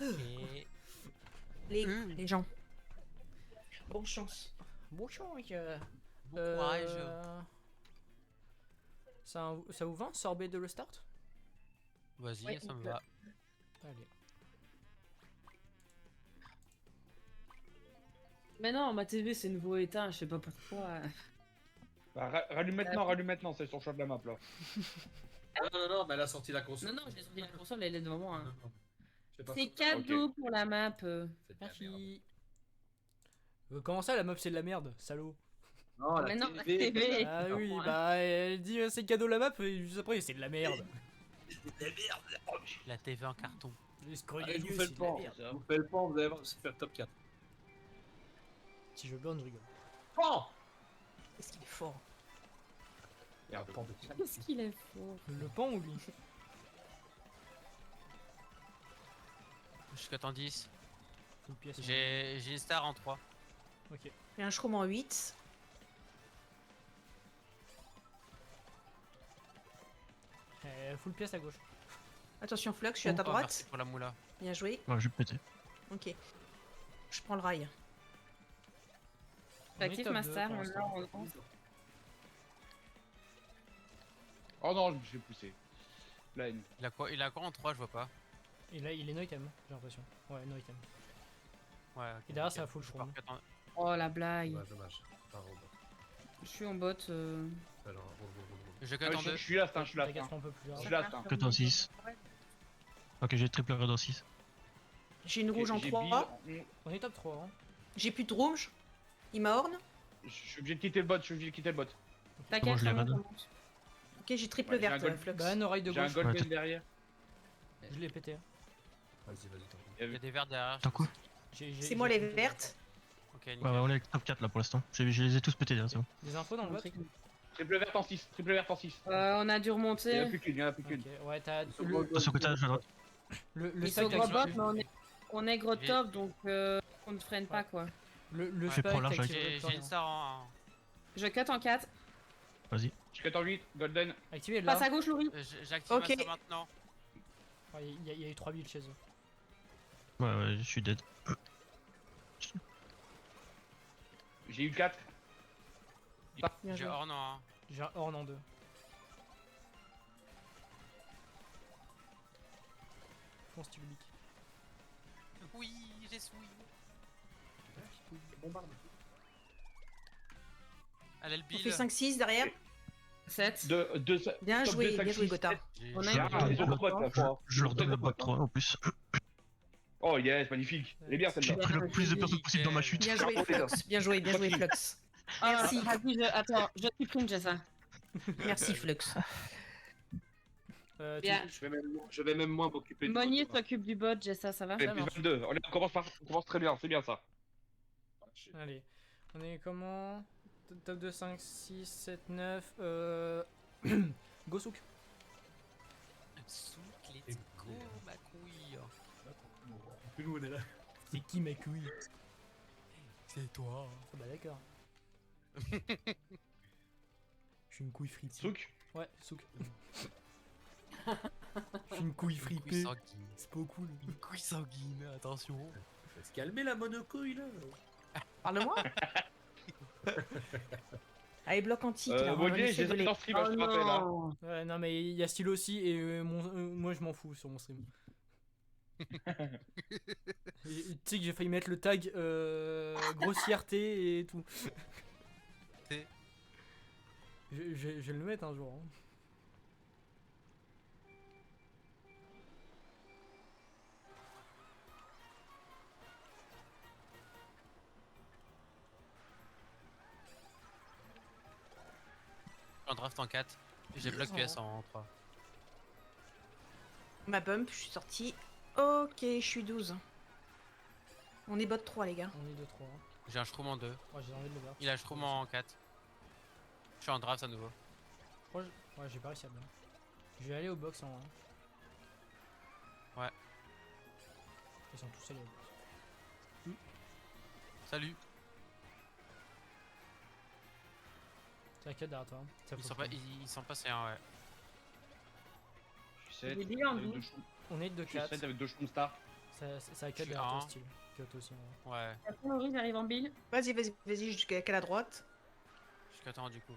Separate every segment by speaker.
Speaker 1: Et...
Speaker 2: Les gens.
Speaker 3: Bonne chance.
Speaker 2: Bon change.
Speaker 1: Bon courage.
Speaker 2: Ça vous va, sorbet de restart?
Speaker 1: Vas-y,
Speaker 3: Ouais,
Speaker 1: ça
Speaker 3: on
Speaker 1: me
Speaker 3: peut.
Speaker 1: va.
Speaker 2: Allez.
Speaker 3: Mais non, ma TV c'est nouveau éteint, je sais pas pourquoi.
Speaker 4: Bah, rallume maintenant, c'est sur le choix de la map là.
Speaker 5: Non, mais elle a sorti la console.
Speaker 3: Non, j'ai sorti la console, elle est devant moi.
Speaker 5: Non,
Speaker 3: Hein.
Speaker 5: non. J'ai pas
Speaker 3: C'est
Speaker 5: sorti.
Speaker 3: cadeau pour la map.
Speaker 5: C'est de la merde.
Speaker 2: Merci. Comment ça, la meuf c'est de la merde, salaud?
Speaker 5: Non,
Speaker 3: Mais non, la TV.
Speaker 2: Ah oui,
Speaker 3: Ouais.
Speaker 2: bah elle dit c'est cadeau la map, et juste après c'est de la merde.
Speaker 1: La TV en carton.
Speaker 2: Les scroll
Speaker 5: Allez, je vous
Speaker 2: yeux,
Speaker 5: fais
Speaker 2: c'est
Speaker 5: le
Speaker 2: de la
Speaker 5: pan.
Speaker 2: merde.
Speaker 5: Je vous fais le pan, vous allez voir, c'est faire top 4.
Speaker 2: Si je burn, je rigole.
Speaker 5: Pan.
Speaker 2: Qu'est-ce qu'il est fort?
Speaker 5: Il y a un pan de 4.
Speaker 3: Qu'est-ce qu'il est fort.
Speaker 2: Le pan ou lui?
Speaker 1: Jusqu'à temps 10.
Speaker 2: Full pièce.
Speaker 1: J'ai une star en 3.
Speaker 2: Ok. Et un shroom en 8. Full pièce à gauche.
Speaker 6: Attention, Flux, je suis à ta
Speaker 1: Oh,
Speaker 6: droite.
Speaker 1: merci pour la moula.
Speaker 6: Bien joué.
Speaker 7: Ouais, je vais péter.
Speaker 6: Ok. Je prends le rail.
Speaker 2: On est
Speaker 3: J'active
Speaker 2: top
Speaker 3: ma
Speaker 2: 2
Speaker 3: star,
Speaker 2: pour
Speaker 3: on
Speaker 2: l'instant.
Speaker 3: l'a en
Speaker 4: Oh non, je me suis fait pousser. La haine.
Speaker 1: Il a quoi en 3, je vois pas.
Speaker 2: Et là, il est no item, j'ai l'impression. Ouais, no item.
Speaker 1: Ouais, ok.
Speaker 2: Et derrière,
Speaker 1: ok.
Speaker 2: c'est à full shroom.
Speaker 1: Attends,
Speaker 3: Oh la blague.
Speaker 5: Dommage. Pas robot.
Speaker 3: Je suis en bot.
Speaker 5: Alors, roule.
Speaker 1: je cut
Speaker 4: Ouais,
Speaker 1: en 2.
Speaker 4: je suis là, je suis là.
Speaker 2: Ta carte un peu plus
Speaker 4: Je
Speaker 2: large.
Speaker 4: suis là, Stin.
Speaker 7: Que en 6. Ok, j'ai triple red en 6.
Speaker 6: J'ai une rouge en
Speaker 4: J'ai
Speaker 6: 3.
Speaker 4: Bill,
Speaker 2: On est top 3, hein.
Speaker 6: J'ai plus de rouge. Il m'a horn.
Speaker 4: Je suis obligé de quitter le bot, je suis obligé de quitter le bot.
Speaker 6: T'inquiète,
Speaker 7: je l'ai
Speaker 6: ça
Speaker 7: raid.
Speaker 6: monte. Ok, j'ai triple
Speaker 4: Ouais, j'ai un
Speaker 6: verte,
Speaker 4: gold-
Speaker 6: Flux.
Speaker 2: Bah, no rail de
Speaker 4: J'ai un
Speaker 2: gauche.
Speaker 4: golden
Speaker 7: Ouais,
Speaker 4: derrière.
Speaker 2: Je l'ai pété. Hein.
Speaker 5: Vas-y, tant pis.
Speaker 1: Il y a des verts derrière.
Speaker 7: T'as quoi?
Speaker 6: C'est moi les vertes.
Speaker 1: Ok,
Speaker 7: Ouais,
Speaker 1: nickel.
Speaker 7: ouais, on est top 4 là pour l'instant. Je les ai tous pétés, hein, c'est bon.
Speaker 2: Des infos dans le bot?
Speaker 4: Triple verte en 6, triple verte en 6.
Speaker 3: On a dû
Speaker 4: Il y en a
Speaker 3: remonter.
Speaker 4: plus qu'une, il y en a plus qu'une.
Speaker 2: Ok, ouais, t'as
Speaker 7: Attention côté à droite.
Speaker 2: le
Speaker 3: Ils
Speaker 2: spike
Speaker 3: sont gros bot,
Speaker 2: activé.
Speaker 3: mais on est gros top, donc on ne freine pas quoi.
Speaker 2: Le
Speaker 1: Ouais,
Speaker 2: spike
Speaker 7: prends large,
Speaker 2: activé.
Speaker 1: J'ai une star en.
Speaker 3: Je cut en 4.
Speaker 7: Vas-y.
Speaker 4: Je suis en 8, golden.
Speaker 2: Activé là.
Speaker 3: Passe à gauche, Louis.
Speaker 1: J'active
Speaker 6: Ok.
Speaker 1: ma star maintenant.
Speaker 2: Il y a eu 3 builds chez eux.
Speaker 7: Ouais, je suis dead.
Speaker 4: J'ai eu 4.
Speaker 6: Bien
Speaker 1: J'ai
Speaker 6: joué.
Speaker 1: hors non.
Speaker 2: J'ai un horn en 2. Fonce public.
Speaker 1: Oui, j'ai souillé. Allez, le
Speaker 6: On
Speaker 1: bill.
Speaker 6: fait 5-6 derrière.
Speaker 3: 7.
Speaker 6: Bien
Speaker 4: top
Speaker 6: joué,
Speaker 4: deux,
Speaker 6: bien
Speaker 4: 5,
Speaker 6: joué,
Speaker 4: 6,
Speaker 6: Gotha.
Speaker 4: 7.
Speaker 1: J'ai-
Speaker 3: On a
Speaker 1: j'ai-
Speaker 3: une-
Speaker 4: Ah, ils ont le bot là, quoi.
Speaker 7: Je leur donne le bot 3 en plus.
Speaker 4: Oh yes, magnifique. Elle est bien
Speaker 7: J'ai
Speaker 4: celle-là.
Speaker 7: pris le plus de personnes possible dans ma chute.
Speaker 6: Bien joué, Flux. Bien joué, Flux. Merci.
Speaker 3: Attends, je supprime Jessa.
Speaker 6: Merci, Flux.
Speaker 3: Bien.
Speaker 5: Je vais même moins m'occuper du
Speaker 3: Monnier
Speaker 5: bot.
Speaker 3: s'occupe du bot, Jessa, ça va?
Speaker 4: Allez, plus 22. On commence très bien, c'est bien ça.
Speaker 2: Allez. On est comment? Top 2, 5, 6, 7, 9. Go souk.
Speaker 1: Souk, let's go, ma couille.
Speaker 5: Plus nous, on est là.
Speaker 2: C'est qui ma couille?
Speaker 1: C'est toi.
Speaker 2: Ah bah d'accord. Je suis une couille fripée.
Speaker 4: Souk.
Speaker 2: Ouais, souk. Je suis une couille
Speaker 1: Couille
Speaker 2: fripée.
Speaker 1: sanguine.
Speaker 2: C'est pas cool.
Speaker 1: Une couille sanguine, attention.
Speaker 5: Faut se calmer la monocouille là.
Speaker 6: Parle-moi. Allez, bloc antique, là. on va
Speaker 4: Bonnier,
Speaker 6: laisser
Speaker 4: j'ai
Speaker 6: voler.
Speaker 4: dans stream, je te rappelle. Hein.
Speaker 2: Ouais, non, mais il y a Stylo aussi et moi je m'en fous sur mon stream. Tu sais que j'ai failli mettre le tag grossièreté et tout.
Speaker 1: T.
Speaker 2: Je vais le mettre un jour. Hein.
Speaker 1: En draft en 4. J'ai bloc PS en 3.
Speaker 6: Ma bump, je suis sorti. Ok, je suis 12. On est bot 3, les gars.
Speaker 2: On est 2-3. Hein.
Speaker 1: J'ai un shroom en 2.
Speaker 2: Ouais, j'ai envie de le voir.
Speaker 1: Il a un shroom en 4. Je suis en draft à nouveau.
Speaker 2: Je crois ouais, j'ai pas réussi à bien. Je vais aller au box en 1.
Speaker 1: Ouais.
Speaker 2: Ils sont tous allés au box.
Speaker 1: Salut.
Speaker 2: T'inquiète derrière toi. Hein. Ça
Speaker 1: Ils
Speaker 2: faut
Speaker 1: sont,
Speaker 2: que-
Speaker 1: ils sont passés un, ouais.
Speaker 4: Je suis 7.
Speaker 3: Il est bien, lui.
Speaker 2: On est de
Speaker 4: Je suis
Speaker 2: 4.
Speaker 4: 7 avec 2 Star.
Speaker 2: Ça a
Speaker 1: Je
Speaker 2: 4
Speaker 1: suis
Speaker 2: derrière toi,
Speaker 1: un.
Speaker 2: style. Cut aussi. Ouais.
Speaker 1: Ouais,
Speaker 3: Après, Laurie, j'arrive en bille.
Speaker 6: Vas-y, jusqu'à la droite.
Speaker 1: jusqu'à temps du coup.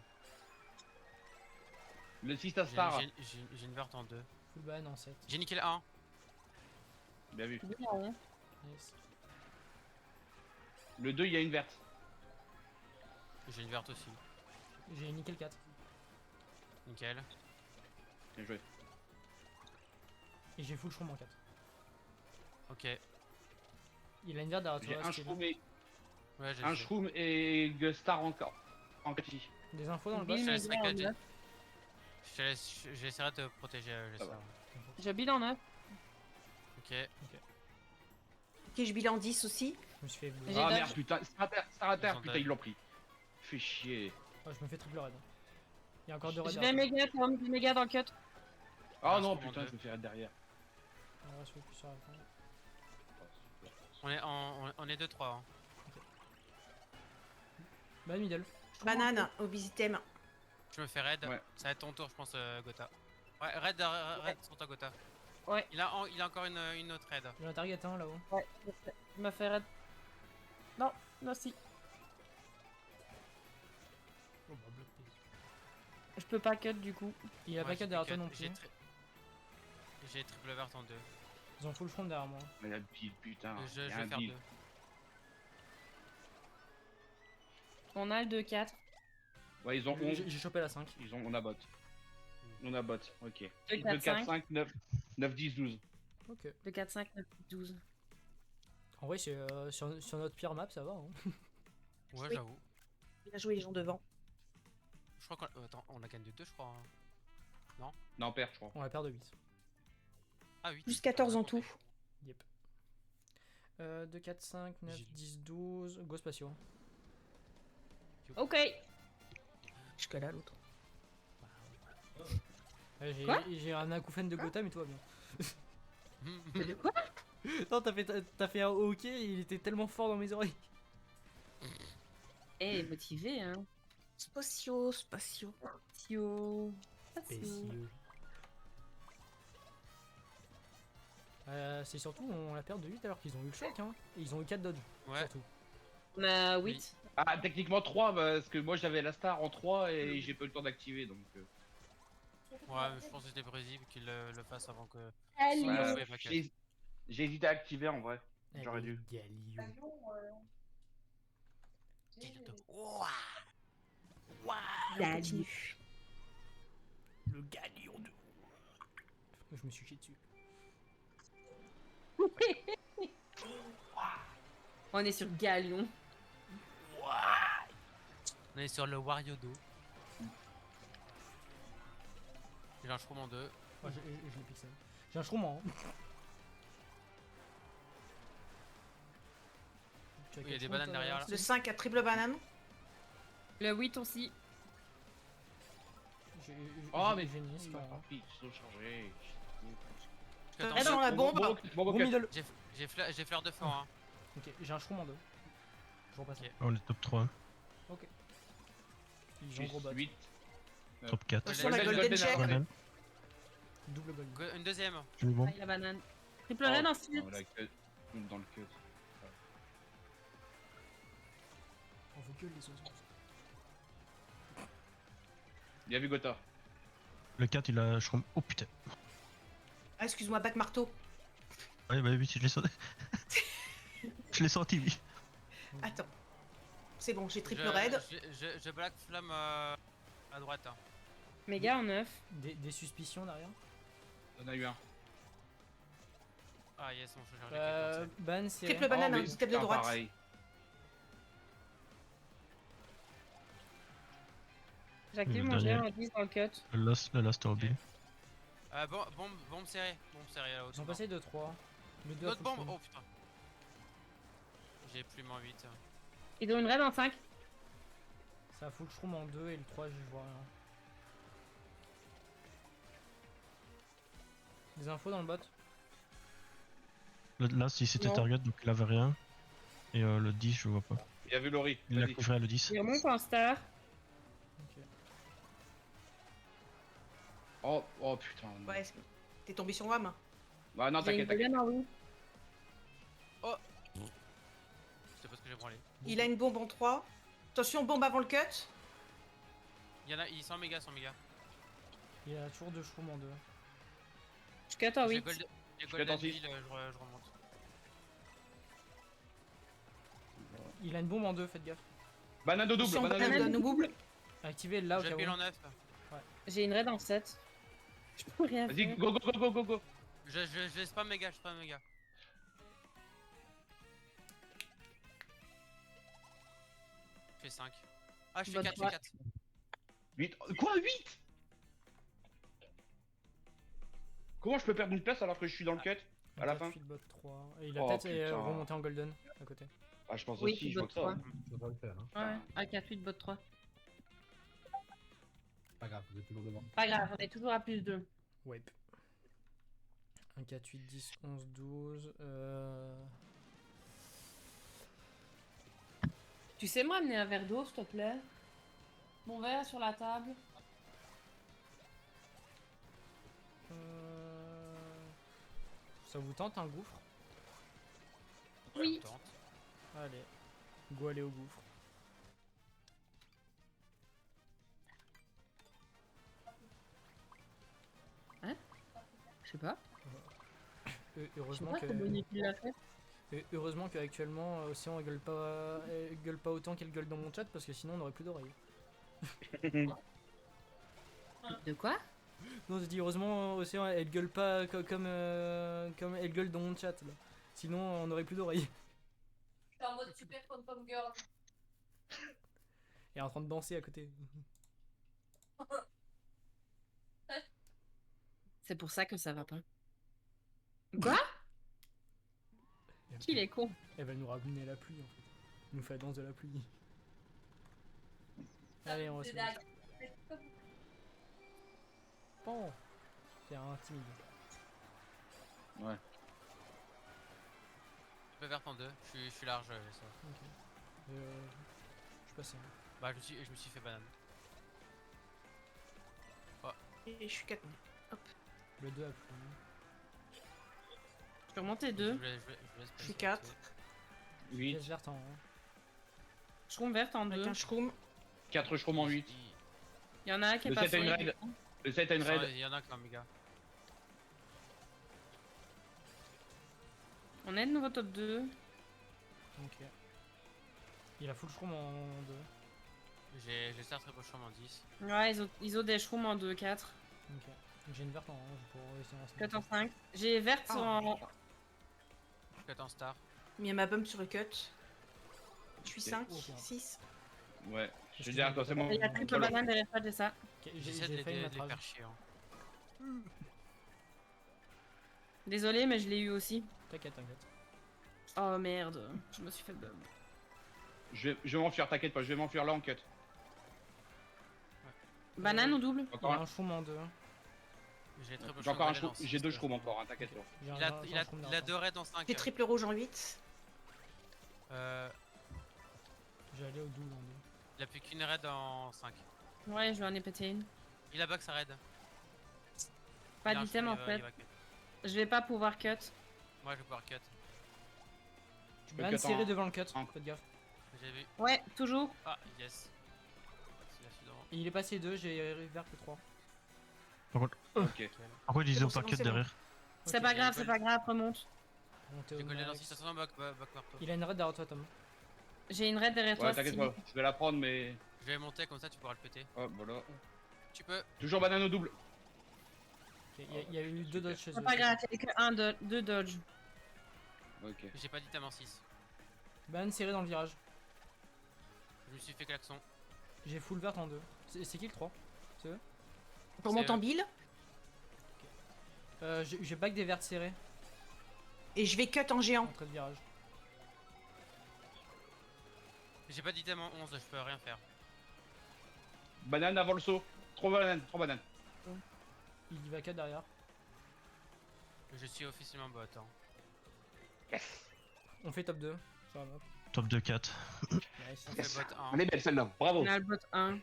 Speaker 4: Le 6
Speaker 1: J'ai
Speaker 4: Star.
Speaker 1: j'ai une verte en 2.
Speaker 2: Full ban en 7.
Speaker 1: J'ai niqué le 1.
Speaker 4: Bien vu.
Speaker 3: Bille en 1.
Speaker 2: Nice.
Speaker 4: Le 2, il y a une verte.
Speaker 1: J'ai une verte aussi.
Speaker 2: J'ai nickel 4.
Speaker 1: Nickel.
Speaker 4: Bien joué.
Speaker 2: Et j'ai full shroom en 4.
Speaker 1: Ok.
Speaker 2: Il a une verte derrière
Speaker 4: J'ai
Speaker 2: toi.
Speaker 4: un
Speaker 2: style.
Speaker 4: Shroom et
Speaker 1: Ouais, j'ai
Speaker 4: un
Speaker 1: fait.
Speaker 4: Shroom et Star encore. En petit.
Speaker 2: Des infos dans le
Speaker 3: Bille,
Speaker 2: boss.
Speaker 1: Je te
Speaker 3: mais
Speaker 1: laisserai
Speaker 3: bien en
Speaker 1: cut.
Speaker 3: 9.
Speaker 1: J'essaierai de te protéger,
Speaker 4: Ça
Speaker 1: j'essaierai.
Speaker 4: va.
Speaker 3: Je bille en 9.
Speaker 1: Ok.
Speaker 6: Ok, je bilan 10 aussi.
Speaker 2: Je me suis fait.
Speaker 3: J'ai
Speaker 4: Ah
Speaker 3: dodge.
Speaker 4: merde, putain. Star à terre,
Speaker 1: Ils ont
Speaker 4: putain,
Speaker 1: dodge.
Speaker 4: ils l'ont pris. Fais chier.
Speaker 2: Oh, je me fais triple raid. Il y a encore 2 raids.
Speaker 3: Je vais méga, Tom, je vais méga dans le cut.
Speaker 4: Ah
Speaker 1: Ah,
Speaker 4: non,
Speaker 1: Shroom en
Speaker 4: putain,
Speaker 1: deux.
Speaker 4: je me fais derrière.
Speaker 2: On va se focus sur la fin.
Speaker 1: On est 2-3. Hein.
Speaker 2: Ban middle.
Speaker 6: Banane, obésité.
Speaker 1: Je me fais raid.
Speaker 4: Ouais.
Speaker 1: Ça va être ton tour, je pense, Gotha. Ouais, raid sur toi, Gotha.
Speaker 3: Ouais.
Speaker 1: Il a encore une autre raid.
Speaker 2: Il y a un target hein, là-haut.
Speaker 3: Ouais, je me fais raid. Non, non, si.
Speaker 2: Oh, bah, bloc pile.
Speaker 3: Je peux pas cut du coup.
Speaker 2: Il a
Speaker 1: Ouais,
Speaker 2: pas
Speaker 1: j'ai
Speaker 2: 4 derrière toi
Speaker 1: cut.
Speaker 2: non plus.
Speaker 1: J'ai triple verte en 2.
Speaker 2: Ils ont full front derrière moi.
Speaker 4: Mais la bille, putain.
Speaker 1: Je
Speaker 4: y a
Speaker 1: vais
Speaker 4: un
Speaker 1: faire
Speaker 4: bille.
Speaker 1: 2.
Speaker 3: On a le 2-4.
Speaker 4: Ouais, ils ont 11.
Speaker 2: J'ai chopé la 5.
Speaker 4: On a bot. On a bot, ok.
Speaker 3: 2,
Speaker 4: 2,
Speaker 3: 4,
Speaker 4: 4,
Speaker 3: 5.
Speaker 4: 5, 9, 10, 12.
Speaker 2: Ok.
Speaker 3: 2, 4, 5, 9, 12.
Speaker 2: En vrai, c'est, sur notre pire map, ça va. Hein.
Speaker 1: Ouais,
Speaker 6: Oui.
Speaker 1: j'avoue.
Speaker 6: Il a joué les gens devant.
Speaker 1: Je crois qu'on attends, on a gagné 2, je crois. Hein.
Speaker 4: Non, perd, je crois.
Speaker 2: On a perdu 8.
Speaker 1: Ah, 8.
Speaker 6: Plus 14 en tout.
Speaker 2: Yep. 2, 4, 5, 9,
Speaker 1: J'ai-
Speaker 2: 10, 12. Go spatio.
Speaker 3: Ok.
Speaker 6: Jusqu'à là, l'autre.
Speaker 2: Ouais,
Speaker 3: Quoi
Speaker 2: j'ai un acouphène de Gotham et tout va bien.
Speaker 3: De quoi?
Speaker 2: Non, t'as fait un ok, il était tellement fort dans mes oreilles.
Speaker 3: Eh, motivé, hein.
Speaker 6: Spatio.
Speaker 3: Tio.
Speaker 2: C'est surtout, on la perd de 8 alors qu'ils ont eu le choc. Hein. Et ils ont eu 4 dodge.
Speaker 1: Ouais.
Speaker 2: Surtout.
Speaker 3: On a 8.
Speaker 4: Ah, techniquement 3, parce que moi j'avais la star en 3 et j'ai pas eu le temps d'activer donc.
Speaker 1: Ouais, mais je pense que c'était prévisible qu'il le fasse avant que.
Speaker 3: Allez.
Speaker 1: Ouais,
Speaker 4: Ouais,
Speaker 1: pas cut.
Speaker 4: j'ai hésité à activer en vrai. J'aurais
Speaker 2: Allez,
Speaker 4: dû.
Speaker 2: Galio.
Speaker 6: Galio.
Speaker 2: Le Galion de. Je me suis chié dessus.
Speaker 3: On est sur Galion.
Speaker 1: On est sur le Wariodo. J'ai un shroom en 2.
Speaker 2: Ouais, je l'ai pixel. J'ai un shroom hein. Tu as
Speaker 1: Il y a
Speaker 2: quel
Speaker 1: des
Speaker 2: shroom,
Speaker 1: bananes
Speaker 2: toi,
Speaker 1: derrière, là.
Speaker 6: Le 5 à triple banane.
Speaker 3: Le 8 aussi.
Speaker 4: Oh, mais.
Speaker 2: Génie, c'est pas grave.
Speaker 4: Ils sont chargés.
Speaker 1: Attends,
Speaker 6: Ah non, la bombe.
Speaker 2: Bon middle.
Speaker 1: j'ai fleur de fort. Hein.
Speaker 2: Ok, j'ai un shroom en 2. Je repasse.
Speaker 6: Ok.
Speaker 7: Oh, on est top 3.
Speaker 2: Ok. Ils ont gros bot.
Speaker 4: 8.
Speaker 7: Top 4.
Speaker 6: Attention, la
Speaker 1: Golden
Speaker 6: golden
Speaker 4: Banane.
Speaker 6: check.
Speaker 7: Banane.
Speaker 2: Double gold.
Speaker 1: Une deuxième.
Speaker 7: Je me bombe.
Speaker 3: Ah, la banane. Triple raid ensuite.
Speaker 4: Dans le cut.
Speaker 2: On veut que les autres.
Speaker 4: Bien vu Gotha.
Speaker 7: Le 4, il a shroom. Oh putain.
Speaker 6: Ah, excuse-moi, bac marteau.
Speaker 7: Ouais, bah oui, je l'ai senti. Je l'ai senti, lui.
Speaker 6: Attends. C'est bon, j'ai triple
Speaker 1: Je-
Speaker 6: raid.
Speaker 1: Je black flamme à droite. Hein.
Speaker 3: Méga en 9.
Speaker 2: Des suspicions derrière.
Speaker 4: On a eu un.
Speaker 1: Ah yes, on change les
Speaker 2: Ban, c'est.
Speaker 6: Triple banane,
Speaker 4: Oh,
Speaker 6: hein,
Speaker 4: mais
Speaker 6: step de
Speaker 4: putain,
Speaker 6: droite.
Speaker 4: pareil.
Speaker 3: J'active
Speaker 7: Le
Speaker 3: mon jet
Speaker 7: dernier.
Speaker 3: en 10 dans le cut.
Speaker 7: Le last orbi.
Speaker 1: Bombe serrée là-haut.
Speaker 2: Ils sont passés de 3. Le 2
Speaker 1: L'autre bombe. Oh putain. J'ai plus moins 8.
Speaker 3: Ils ont une raid en 5.
Speaker 2: Ça a full shroom en 2 et le 3, je vois rien. Des infos dans le bot.
Speaker 7: Le last, il c'était
Speaker 3: Non.
Speaker 7: target, donc il avait rien. Et le 10, je vois pas.
Speaker 4: Bien vu Laurie.
Speaker 7: Il a
Speaker 4: Vas-y.
Speaker 7: couvert le 10.
Speaker 3: Il remonte en star.
Speaker 2: Ok.
Speaker 4: Oh putain.
Speaker 6: Ouais, t'es tombé sur WAM.
Speaker 4: Bah non,
Speaker 3: J'ai une
Speaker 4: t'inquiète, t'inquiète.
Speaker 3: Golden en rouge.
Speaker 1: C'est pas ce que j'ai branlé.
Speaker 6: Il a une bombe en 3. Attention, bombe avant le cut.
Speaker 1: Il y en a, ils sont méga,
Speaker 2: Il a toujours 2 shrooms en 2.
Speaker 3: Je cut en
Speaker 1: J'ai
Speaker 3: 8.
Speaker 1: Golden, j'ai
Speaker 4: Je
Speaker 1: Golden
Speaker 4: cut en six.
Speaker 1: Bill, je remonte.
Speaker 2: Il a une bombe en 2, faites gaffe.
Speaker 4: Banane au double,
Speaker 6: Attention,
Speaker 4: banane au
Speaker 6: banane
Speaker 4: double.
Speaker 6: double.
Speaker 2: Activez là au cas
Speaker 1: J'appuie
Speaker 2: où.
Speaker 1: en 9.
Speaker 3: J'ai une raid en 7. Je peux rien
Speaker 4: Vas-y,
Speaker 3: faire.
Speaker 4: go, go, go, go, go, go.
Speaker 1: Je spam méga, je spam méga. Je fais 5. Ah, je fais
Speaker 3: Bonne
Speaker 1: 4, je
Speaker 3: fois.
Speaker 1: fais 4.
Speaker 4: 8. Quoi, 8? Comment je peux perdre une place alors que je suis dans le cut à la fin?
Speaker 2: Bot 3. Et il a
Speaker 4: Oh,
Speaker 2: peut-être
Speaker 4: putain.
Speaker 2: remonté en golden à côté.
Speaker 4: Ah, je pense
Speaker 3: Oui,
Speaker 4: aussi,
Speaker 3: tu
Speaker 4: je vois
Speaker 3: bot
Speaker 4: que ça.
Speaker 3: 3.
Speaker 5: Ça va le faire, hein.
Speaker 3: Ouais, A4, 8, bot 3.
Speaker 5: Pas grave, vous êtes toujours devant.
Speaker 3: Pas grave, on est toujours à plus 2.
Speaker 2: Wipe. 1, 4, 8, 10, 11, 12.
Speaker 3: Tu sais m'amener un verre d'eau, s'il te plaît? Mon verre sur la table.
Speaker 2: Ça vous tente un gouffre?
Speaker 3: Oui.
Speaker 1: Tente.
Speaker 2: Allez. Go aller au gouffre.
Speaker 3: Je sais pas.
Speaker 2: Heureusement
Speaker 3: Je sais pas comment il l'a fait.
Speaker 2: heureusement qu'actuellement Océan elle gueule pas autant qu'elle gueule dans mon chat parce que sinon on aurait plus d'oreilles.
Speaker 3: De quoi?
Speaker 2: Non, je dis heureusement Océan elle gueule pas comme elle gueule dans mon chat là. Sinon on aurait plus d'oreilles.
Speaker 3: Je suis en mode super pom girl.
Speaker 2: Elle est en train de danser à côté.
Speaker 3: C'est pour ça que ça va pas. Quoi? Qu'il est con.
Speaker 2: Elle va nous ramener la pluie en fait. Elle nous fait la danse de la pluie. Allez, on va se mettre. Bon. C'est un timide.
Speaker 4: Ouais.
Speaker 1: Je peux vert en 2. Je suis large, j'ai ça.
Speaker 2: Ok. Je suis passé.
Speaker 1: Bah, je me suis fait banane.
Speaker 6: Et je suis 4.
Speaker 2: Le 2 a plu.
Speaker 3: Je peux remonter
Speaker 1: Je
Speaker 3: 2.
Speaker 1: vous laisse
Speaker 6: Je suis
Speaker 1: passer.
Speaker 6: 4.
Speaker 4: 8.
Speaker 2: Pièce verte en 1.
Speaker 3: Shroom verte en 2.
Speaker 6: Avec un shroom.
Speaker 4: 4 shrooms en 8.
Speaker 3: Il y en a un qui est
Speaker 4: Le
Speaker 3: pas
Speaker 4: 7 a une raid. Le 7 a une raid.
Speaker 1: Il y en a qui ont un méga.
Speaker 3: On est de nouveau top 2.
Speaker 2: Ok. Il a full shroom en 2.
Speaker 1: J'ai certes très proche en 10.
Speaker 3: Ouais, ils ont des shrooms en 2, 4.
Speaker 2: Ok. J'ai une verte en 1 pour essayer en
Speaker 3: 4 en 5. J'ai verte
Speaker 6: Ah.
Speaker 3: en.
Speaker 1: Je cut en star.
Speaker 6: Mis ma bump sur le cut. Je suis
Speaker 4: Ok.
Speaker 6: 5,
Speaker 2: Ok.
Speaker 6: 6.
Speaker 4: Ouais, je suis derrière toi, c'est bon.
Speaker 3: Il y a triple banane derrière toi, j'ai ça.
Speaker 2: Ok,
Speaker 1: J'essaie de
Speaker 2: j'ai failli
Speaker 1: les
Speaker 2: mettre
Speaker 1: faire chier. Hein.
Speaker 3: Désolé, mais je l'ai eu aussi.
Speaker 2: T'inquiète, t'inquiète.
Speaker 3: Oh merde, je me suis fait bum.
Speaker 4: Je vais m'enfuir, t'inquiète pas, je vais m'enfuir là en cut.
Speaker 3: Banane ou double?
Speaker 2: Il
Speaker 4: Encore
Speaker 2: a
Speaker 4: un.
Speaker 2: un shroom en 2.
Speaker 1: J'ai très proche
Speaker 4: J'ai encore un
Speaker 1: en
Speaker 4: shroom,
Speaker 1: balance.
Speaker 4: j'ai 2 shrooms encore, hein, t'inquiète pas.
Speaker 2: J'ai
Speaker 1: Il a 2 raids en 5.
Speaker 6: J'ai triple rouge en 8.
Speaker 2: J'ai allé au double en 2.
Speaker 1: Il a plus qu'une raid en 5.
Speaker 3: Ouais, je vais en ai pété une.
Speaker 1: Il a bug sa raid.
Speaker 3: Pas
Speaker 1: Il a un
Speaker 3: d'item
Speaker 1: shroom,
Speaker 3: en
Speaker 1: il
Speaker 3: fait.
Speaker 1: va cut.
Speaker 3: Je vais pas pouvoir cut.
Speaker 1: Moi je vais pouvoir cut.
Speaker 4: Tu peux
Speaker 2: Ban
Speaker 4: cut
Speaker 2: serré
Speaker 4: en...
Speaker 2: devant le cut,
Speaker 4: en-
Speaker 2: faites gaffe.
Speaker 1: J'ai vu.
Speaker 3: Ouais, toujours.
Speaker 1: Ah, yes. C'est la suite devant.
Speaker 2: Et il est passé 2, j'ai vert que 3.
Speaker 4: Ok.
Speaker 7: Pourquoi ils
Speaker 6: C'est
Speaker 7: disent
Speaker 6: bon,
Speaker 7: au
Speaker 6: c'est bon,
Speaker 7: paquet
Speaker 6: c'est bon.
Speaker 7: derrière?
Speaker 3: C'est pas grave, c'est pas grave, remonte.
Speaker 1: J'ai collé dans 6 bug marteau.
Speaker 2: Il a une raid derrière toi, Tom.
Speaker 3: J'ai une raid derrière
Speaker 4: Ouais,
Speaker 3: toi.
Speaker 4: t'inquiète
Speaker 3: Steve.
Speaker 4: pas, je vais la prendre, mais.
Speaker 1: Je vais monter comme ça, tu pourras le péter.
Speaker 4: Hop, voilà.
Speaker 1: Tu peux.
Speaker 4: Toujours banane au double.
Speaker 2: Ok, il y a eu 2 dodges chez eux.
Speaker 3: C'est pas grave, il y a que 2 dodge.
Speaker 4: Ok.
Speaker 1: J'ai pas d'item en 6.
Speaker 2: Ban serré dans le virage.
Speaker 1: Je me suis fait klaxon.
Speaker 2: J'ai full verte en 2. C'est qui le 3? C'est eux?
Speaker 6: Pour mon
Speaker 1: C'est,
Speaker 6: temps bill.
Speaker 2: J'ai back des vertes serrées.
Speaker 6: Et je vais cut en géant.
Speaker 2: Entrée de virage.
Speaker 1: J'ai pas d'item en 11, je peux rien faire.
Speaker 4: Banane avant le saut. 3 bananes, 3 bananes.
Speaker 2: Il y va 4 derrière.
Speaker 1: Je suis officiellement bot. Hein.
Speaker 2: On fait top 2. Ça va.
Speaker 7: Top 2 4.
Speaker 2: Nice.
Speaker 1: On fait bot 1.
Speaker 4: Elle est belle celle-là, bravo.
Speaker 3: On a le bot 1.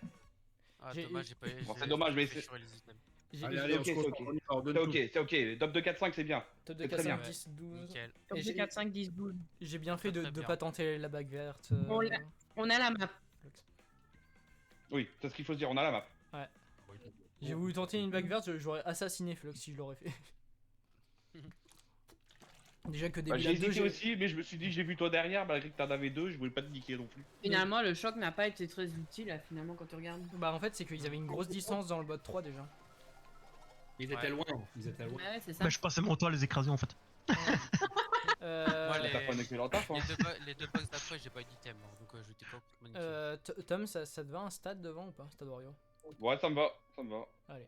Speaker 1: Ah,
Speaker 2: J'ai-
Speaker 1: dommage, j'ai pas eu.
Speaker 4: Bon, c'est dommage, mais
Speaker 1: j'ai
Speaker 4: c'est-
Speaker 1: sur les items.
Speaker 5: Allez, allez, on
Speaker 4: ok,
Speaker 5: se
Speaker 4: c'est
Speaker 5: concentre,
Speaker 4: ok.
Speaker 5: on y va, on donne
Speaker 4: C'est
Speaker 5: tout.
Speaker 4: ok, c'est ok. Top de 4-5, c'est bien.
Speaker 2: Top de
Speaker 4: C'est
Speaker 2: 4,
Speaker 4: très
Speaker 2: 5,
Speaker 4: bien.
Speaker 2: 10, 12.
Speaker 1: Nickel.
Speaker 3: Top
Speaker 2: Et
Speaker 3: de
Speaker 2: j'ai-
Speaker 3: 4, 5, 10, 12.
Speaker 2: J'ai bien fait
Speaker 1: Très,
Speaker 2: de
Speaker 1: très
Speaker 2: ne
Speaker 1: bien.
Speaker 2: pas tenter la bague verte.
Speaker 3: On a la map.
Speaker 4: Oui, c'est ce qu'il faut se dire, on a la map.
Speaker 2: J'ai voulu tenter une bague verte, j'aurais assassiné Flux si je l'aurais fait. Déjà que
Speaker 4: Bah,
Speaker 2: début
Speaker 4: j'ai
Speaker 2: lap 2,
Speaker 4: hésité aussi, mais je me suis dit, j'ai vu toi derrière, malgré que t'en avais deux, je voulais pas te niquer non plus.
Speaker 3: Finalement, le choc n'a pas été très utile, là, finalement, quand tu regardes.
Speaker 2: Bah en fait c'est qu'ils avaient une grosse distance dans le bot 3 déjà.
Speaker 5: Ils étaient loin, ils étaient loin.
Speaker 3: Ouais, c'est ça.
Speaker 7: Bah, je passais mon temps à les écraser en fait.
Speaker 1: Moi,
Speaker 2: Euh,
Speaker 4: T'as fait un excellent taf, hein.
Speaker 1: les deux box d'après, j'ai pas eu d'item, hein, donc j'étais pas complètement niqué.
Speaker 2: Tom, ça te va un stade devant ou pas? Stade Wario.
Speaker 4: Ouais, ça me va, ça me va.
Speaker 2: Allez.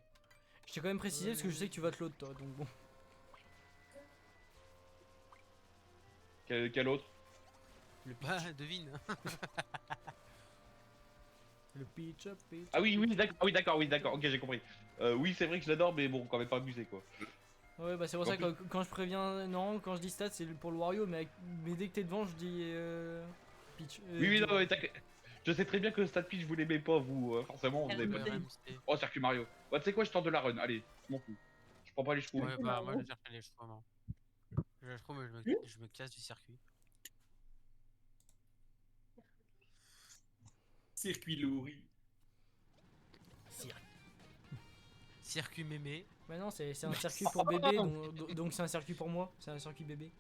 Speaker 2: Je t'ai quand même précisé parce que je sais que tu vas te l'autre toi, donc bon.
Speaker 4: Quel autre?
Speaker 1: Bah, devine.
Speaker 2: Le pitch up, pitch.
Speaker 4: Ah oui, oui, d'accord, ok, j'ai compris. Oui, c'est vrai que je l'adore, mais bon, quand même pas abusé, quoi.
Speaker 2: Ouais, bah c'est pour ça que quand je préviens, non, quand je dis stats c'est pour le Wario, mais dès que t'es devant je dis pitch.
Speaker 4: Oui, non, mais je sais très bien que Stat Pitch, vous l'aimez pas, vous, forcément, vous avez pas...
Speaker 1: Ouais, Ramsey.
Speaker 4: Oh, Circuit Mario. Ouais, tu sais quoi, je tente de la run, allez, je m'en fous. Je prends pas les chevaux.
Speaker 1: Ouais, bah, moi, je cherche les chevaux, non. Je trouve, mais je me casse du circuit.
Speaker 5: Circuit Louri.
Speaker 1: Circuit mémé.
Speaker 2: Bah non, c'est un circuit pour bébé, donc c'est un circuit pour moi, c'est un circuit bébé.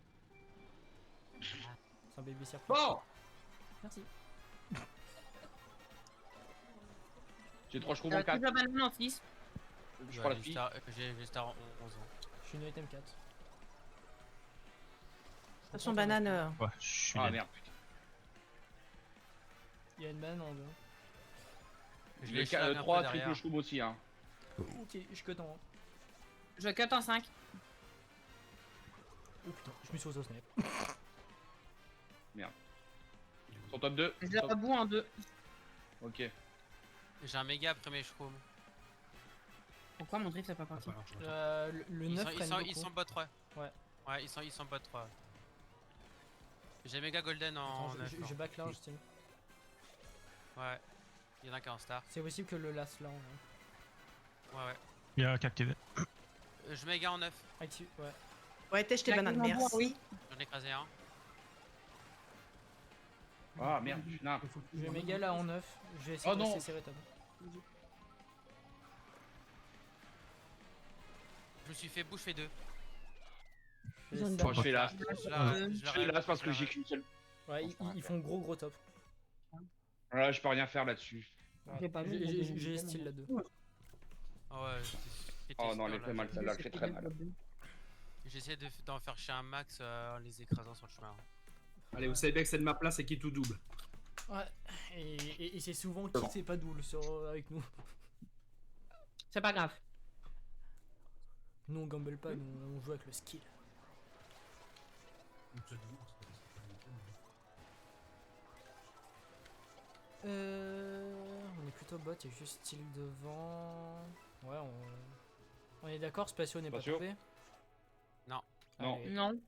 Speaker 2: C'est un bébé circuit.
Speaker 5: Bon.
Speaker 2: Merci.
Speaker 4: J'ai 3 chevaux
Speaker 3: Tu
Speaker 4: en 4.
Speaker 3: la banane en 6.
Speaker 4: Je prends la fille.
Speaker 1: J'ai star en 11 ans.
Speaker 2: Je suis une item 4.
Speaker 6: Son banane.
Speaker 7: Ouais, je suis
Speaker 4: Ah
Speaker 7: dead.
Speaker 4: merde, putain.
Speaker 2: Il y a une banane en 2.
Speaker 1: Je
Speaker 4: Le
Speaker 1: l'ai schlag un peu
Speaker 4: 3
Speaker 1: derrière.
Speaker 4: triple chevaux aussi, hein.
Speaker 2: Ok, je cut en 1.
Speaker 3: Je cut en 5.
Speaker 2: Oh putain, je me suis auto-snap.
Speaker 4: Son top 2.
Speaker 3: Je la boue en 2.
Speaker 4: Ok.
Speaker 1: J'ai un méga après mes chevaux.
Speaker 3: Pourquoi mon drift n'est pas parti?
Speaker 2: Le
Speaker 1: Ils
Speaker 2: 9
Speaker 1: sont,
Speaker 2: freine
Speaker 1: ils
Speaker 2: beaucoup.
Speaker 1: sont bot 3.
Speaker 2: Ouais.
Speaker 1: Ouais, ils sont bot 3. J'ai méga golden en
Speaker 2: Attends,
Speaker 1: 9.
Speaker 2: je back large, Steam.
Speaker 1: Ouais. Il y en a qui est en star.
Speaker 2: C'est possible que le last là. Ouais.
Speaker 1: Ouais, ouais.
Speaker 7: Il y a qu'activé.
Speaker 1: Je méga en 9.
Speaker 2: Active, ouais.
Speaker 6: Ouais, tèche tes
Speaker 3: La
Speaker 6: bananes,
Speaker 3: commande,
Speaker 6: merci.
Speaker 3: oui.
Speaker 1: J'en ai écrasé un.
Speaker 4: Ah merde, non.
Speaker 2: Je vais méga là en 9. Je vais essayer
Speaker 4: Oh
Speaker 2: de
Speaker 4: non.
Speaker 2: rester serré, Tom.
Speaker 1: Je me suis fait bouffer 2.
Speaker 4: Bon, je fais là. Je fais là parce que j'ai qu'une seule.
Speaker 2: Ouais, ils font gros top.
Speaker 4: Voilà, je peux rien faire là-dessus.
Speaker 3: J'ai pas vu.
Speaker 2: J'ai style là-deux.
Speaker 1: Ah ouais, c'était
Speaker 4: Oh non, elle est
Speaker 1: super,
Speaker 4: très
Speaker 1: là.
Speaker 4: mal celle-là, elle fait très mal.
Speaker 1: J'essaie d'en faire chier un max en les écrasant sur le chemin.
Speaker 5: Allez, vous savez bien que c'est de ma place et qui tout double.
Speaker 2: Ouais, et c'est souvent qui c'est pas double avec nous.
Speaker 3: C'est pas grave.
Speaker 2: Nous on gamble pas, nous on joue avec le skill. On est plutôt bot, il y a juste style devant. Ouais, on est d'accord, Spatio n'est pas
Speaker 4: Spatio
Speaker 2: tombé.
Speaker 1: Non.
Speaker 4: Non.
Speaker 2: Allez.
Speaker 3: Non.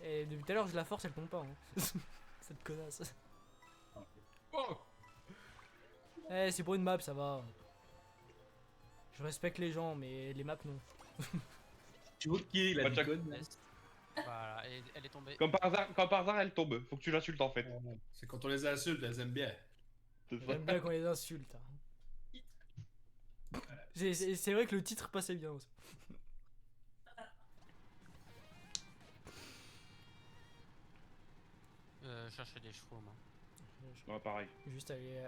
Speaker 2: Et depuis tout à l'heure, je la force, elle tombe pas. Hein. Cette connasse.
Speaker 5: Oh.
Speaker 2: Eh, c'est pour une map, ça va. Je respecte les gens, mais les maps non.
Speaker 5: Tu vois qui est la
Speaker 4: Bah, check.
Speaker 5: licorne?
Speaker 1: Voilà, elle est tombée.
Speaker 4: Comme par hasard, elle tombe. Faut que tu l'insultes en fait.
Speaker 5: C'est quand on les insulte, elles aiment bien.
Speaker 4: C'est ça.
Speaker 2: J'aime bien qu'on les insulte. Hein. C'est vrai que le titre passait bien aussi.
Speaker 1: Chercher des chevaux, moi.
Speaker 4: Ouais, pareil.
Speaker 2: Juste aller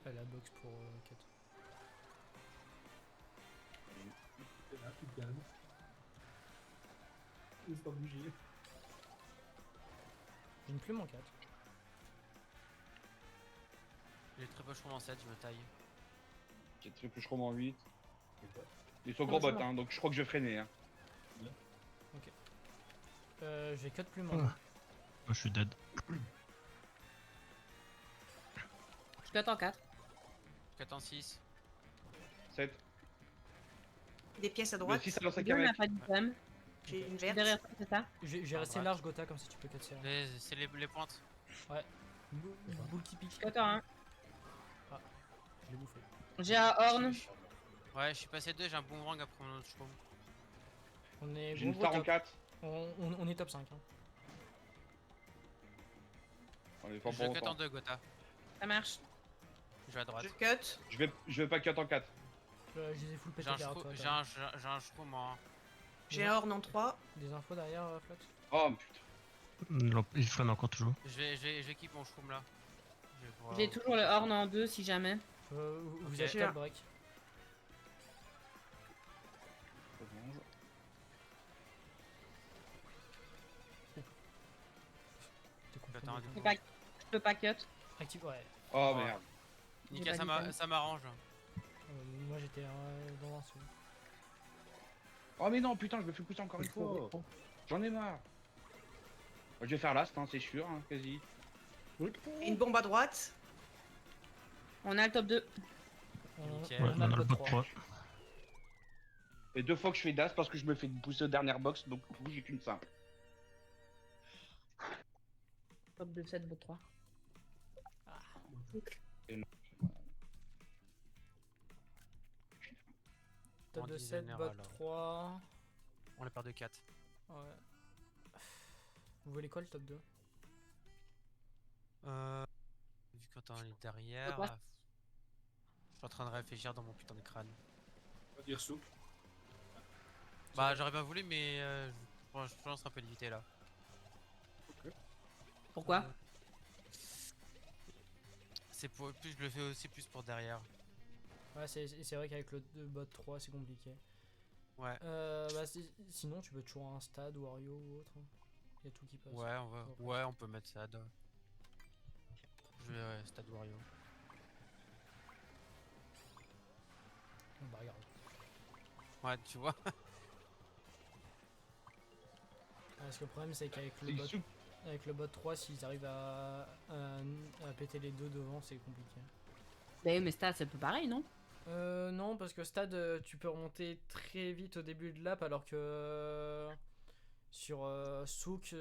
Speaker 2: à la box pour cut.
Speaker 5: Laisse pas bouger.
Speaker 2: J'ai une plume en 4.
Speaker 1: J'ai très peu chevaux en 7, je me taille.
Speaker 4: J'ai triple chrome en 8. Ils sont gros bots, hein, donc je crois que je vais freiner. Hein.
Speaker 2: Je vais cut plume en
Speaker 7: Moi, je suis dead.
Speaker 3: Je cut en 4.
Speaker 1: 4 en 6.
Speaker 4: 7.
Speaker 6: Des pièces à
Speaker 4: Le
Speaker 6: droite.
Speaker 4: 6 à l'ancien
Speaker 3: On n'a
Speaker 4: avec.
Speaker 3: pas d'item.
Speaker 6: J'ai une verte.
Speaker 3: Derrière toi, c'est ça?
Speaker 2: J'ai resté
Speaker 1: droite.
Speaker 2: large Gotha comme ça tu peux cut serré.
Speaker 1: C'est les pointes.
Speaker 2: Boule qui pique.
Speaker 3: Je cut en 1.
Speaker 2: Je l'ai bouffé.
Speaker 3: J'ai un horn.
Speaker 1: Ouais, je suis passé 2, j'ai un boomerang après mon autre shroom.
Speaker 2: On est
Speaker 4: J'ai une
Speaker 2: gros
Speaker 4: star en
Speaker 2: top.
Speaker 4: 4.
Speaker 2: On est top 5. Hein.
Speaker 4: On est fort
Speaker 1: Je
Speaker 4: pour
Speaker 1: cut en
Speaker 4: longtemps.
Speaker 1: 2, Gotha.
Speaker 3: Ça marche.
Speaker 1: Je vais à droite.
Speaker 6: Je cut.
Speaker 4: Je vais pas cut en 4.
Speaker 2: Je les ai full pété
Speaker 1: J'ai un,
Speaker 2: derrière toi.
Speaker 1: j'ai un shroom en...
Speaker 6: J'ai un horn en 3.
Speaker 2: Des infos derrière, Flux?
Speaker 4: Oh putain.
Speaker 7: Il freine encore toujours.
Speaker 1: Je vais keep mon shroom là. Je vais pouvoir-
Speaker 3: J'ai toujours le horn en 2 si jamais.
Speaker 2: Vous
Speaker 1: Ok.
Speaker 2: êtes
Speaker 6: J'ai
Speaker 2: top
Speaker 6: un-
Speaker 2: break. T'es
Speaker 1: Attends,
Speaker 2: confondu.
Speaker 1: du
Speaker 3: Je
Speaker 1: coup.
Speaker 3: peux pas cut.
Speaker 2: Active, ouais.
Speaker 4: Oh
Speaker 1: Ouais.
Speaker 4: merde.
Speaker 1: Nickel,
Speaker 3: J'ai pas dit
Speaker 1: ça m'arrange.
Speaker 2: Moi j'étais dans un sous.
Speaker 4: Oh mais non, putain, je me fais pousser encore une fois. J'en ai marre. Je vais faire last, hein, c'est sûr, hein, quasi.
Speaker 6: Et une bombe à droite.
Speaker 3: On a le top 2.
Speaker 1: Nickel.
Speaker 7: Ouais, on a le bot 3.
Speaker 4: Et 2 fois que je fais das parce que je me fais pousser aux dernières box, donc du coup j'ai qu'une simple.
Speaker 3: Top 2, 7, bot 3.
Speaker 2: Top
Speaker 1: En
Speaker 2: de 7,
Speaker 1: designer,
Speaker 2: bot
Speaker 1: alors.
Speaker 2: 3.
Speaker 1: On les perd de 4.
Speaker 2: Ouais. Vous voulez quoi le top 2?
Speaker 1: Vu quand on est derrière...
Speaker 3: Pourquoi
Speaker 1: je suis en train de réfléchir dans mon putain de crâne.
Speaker 5: On va dire soupe.
Speaker 1: Bah j'aurais bien voulu mais je pense un peu l'éviter là.
Speaker 3: Pourquoi?
Speaker 1: C'est pour plus je le fais aussi plus pour derrière.
Speaker 2: Ouais, c'est vrai qu'avec le bot 3 c'est compliqué.
Speaker 1: Ouais.
Speaker 2: Bah, sinon tu peux toujours un stade, Wario ou autre. Il y a tout qui passe.
Speaker 1: Ouais on peut mettre ça. Je vais Stade Wario.
Speaker 2: Bah regarde.
Speaker 1: Ouais tu vois.
Speaker 2: Parce que le problème c'est qu'avec le
Speaker 4: Il
Speaker 2: bot
Speaker 4: soupe.
Speaker 2: avec le bot 3 s'ils arrivent à péter les deux devant c'est compliqué.
Speaker 3: Bah oui, mais Stas, c'est un peu pareil, non?
Speaker 2: Non, parce que stade, tu peux remonter très vite au début de lap, alors que sur Souk,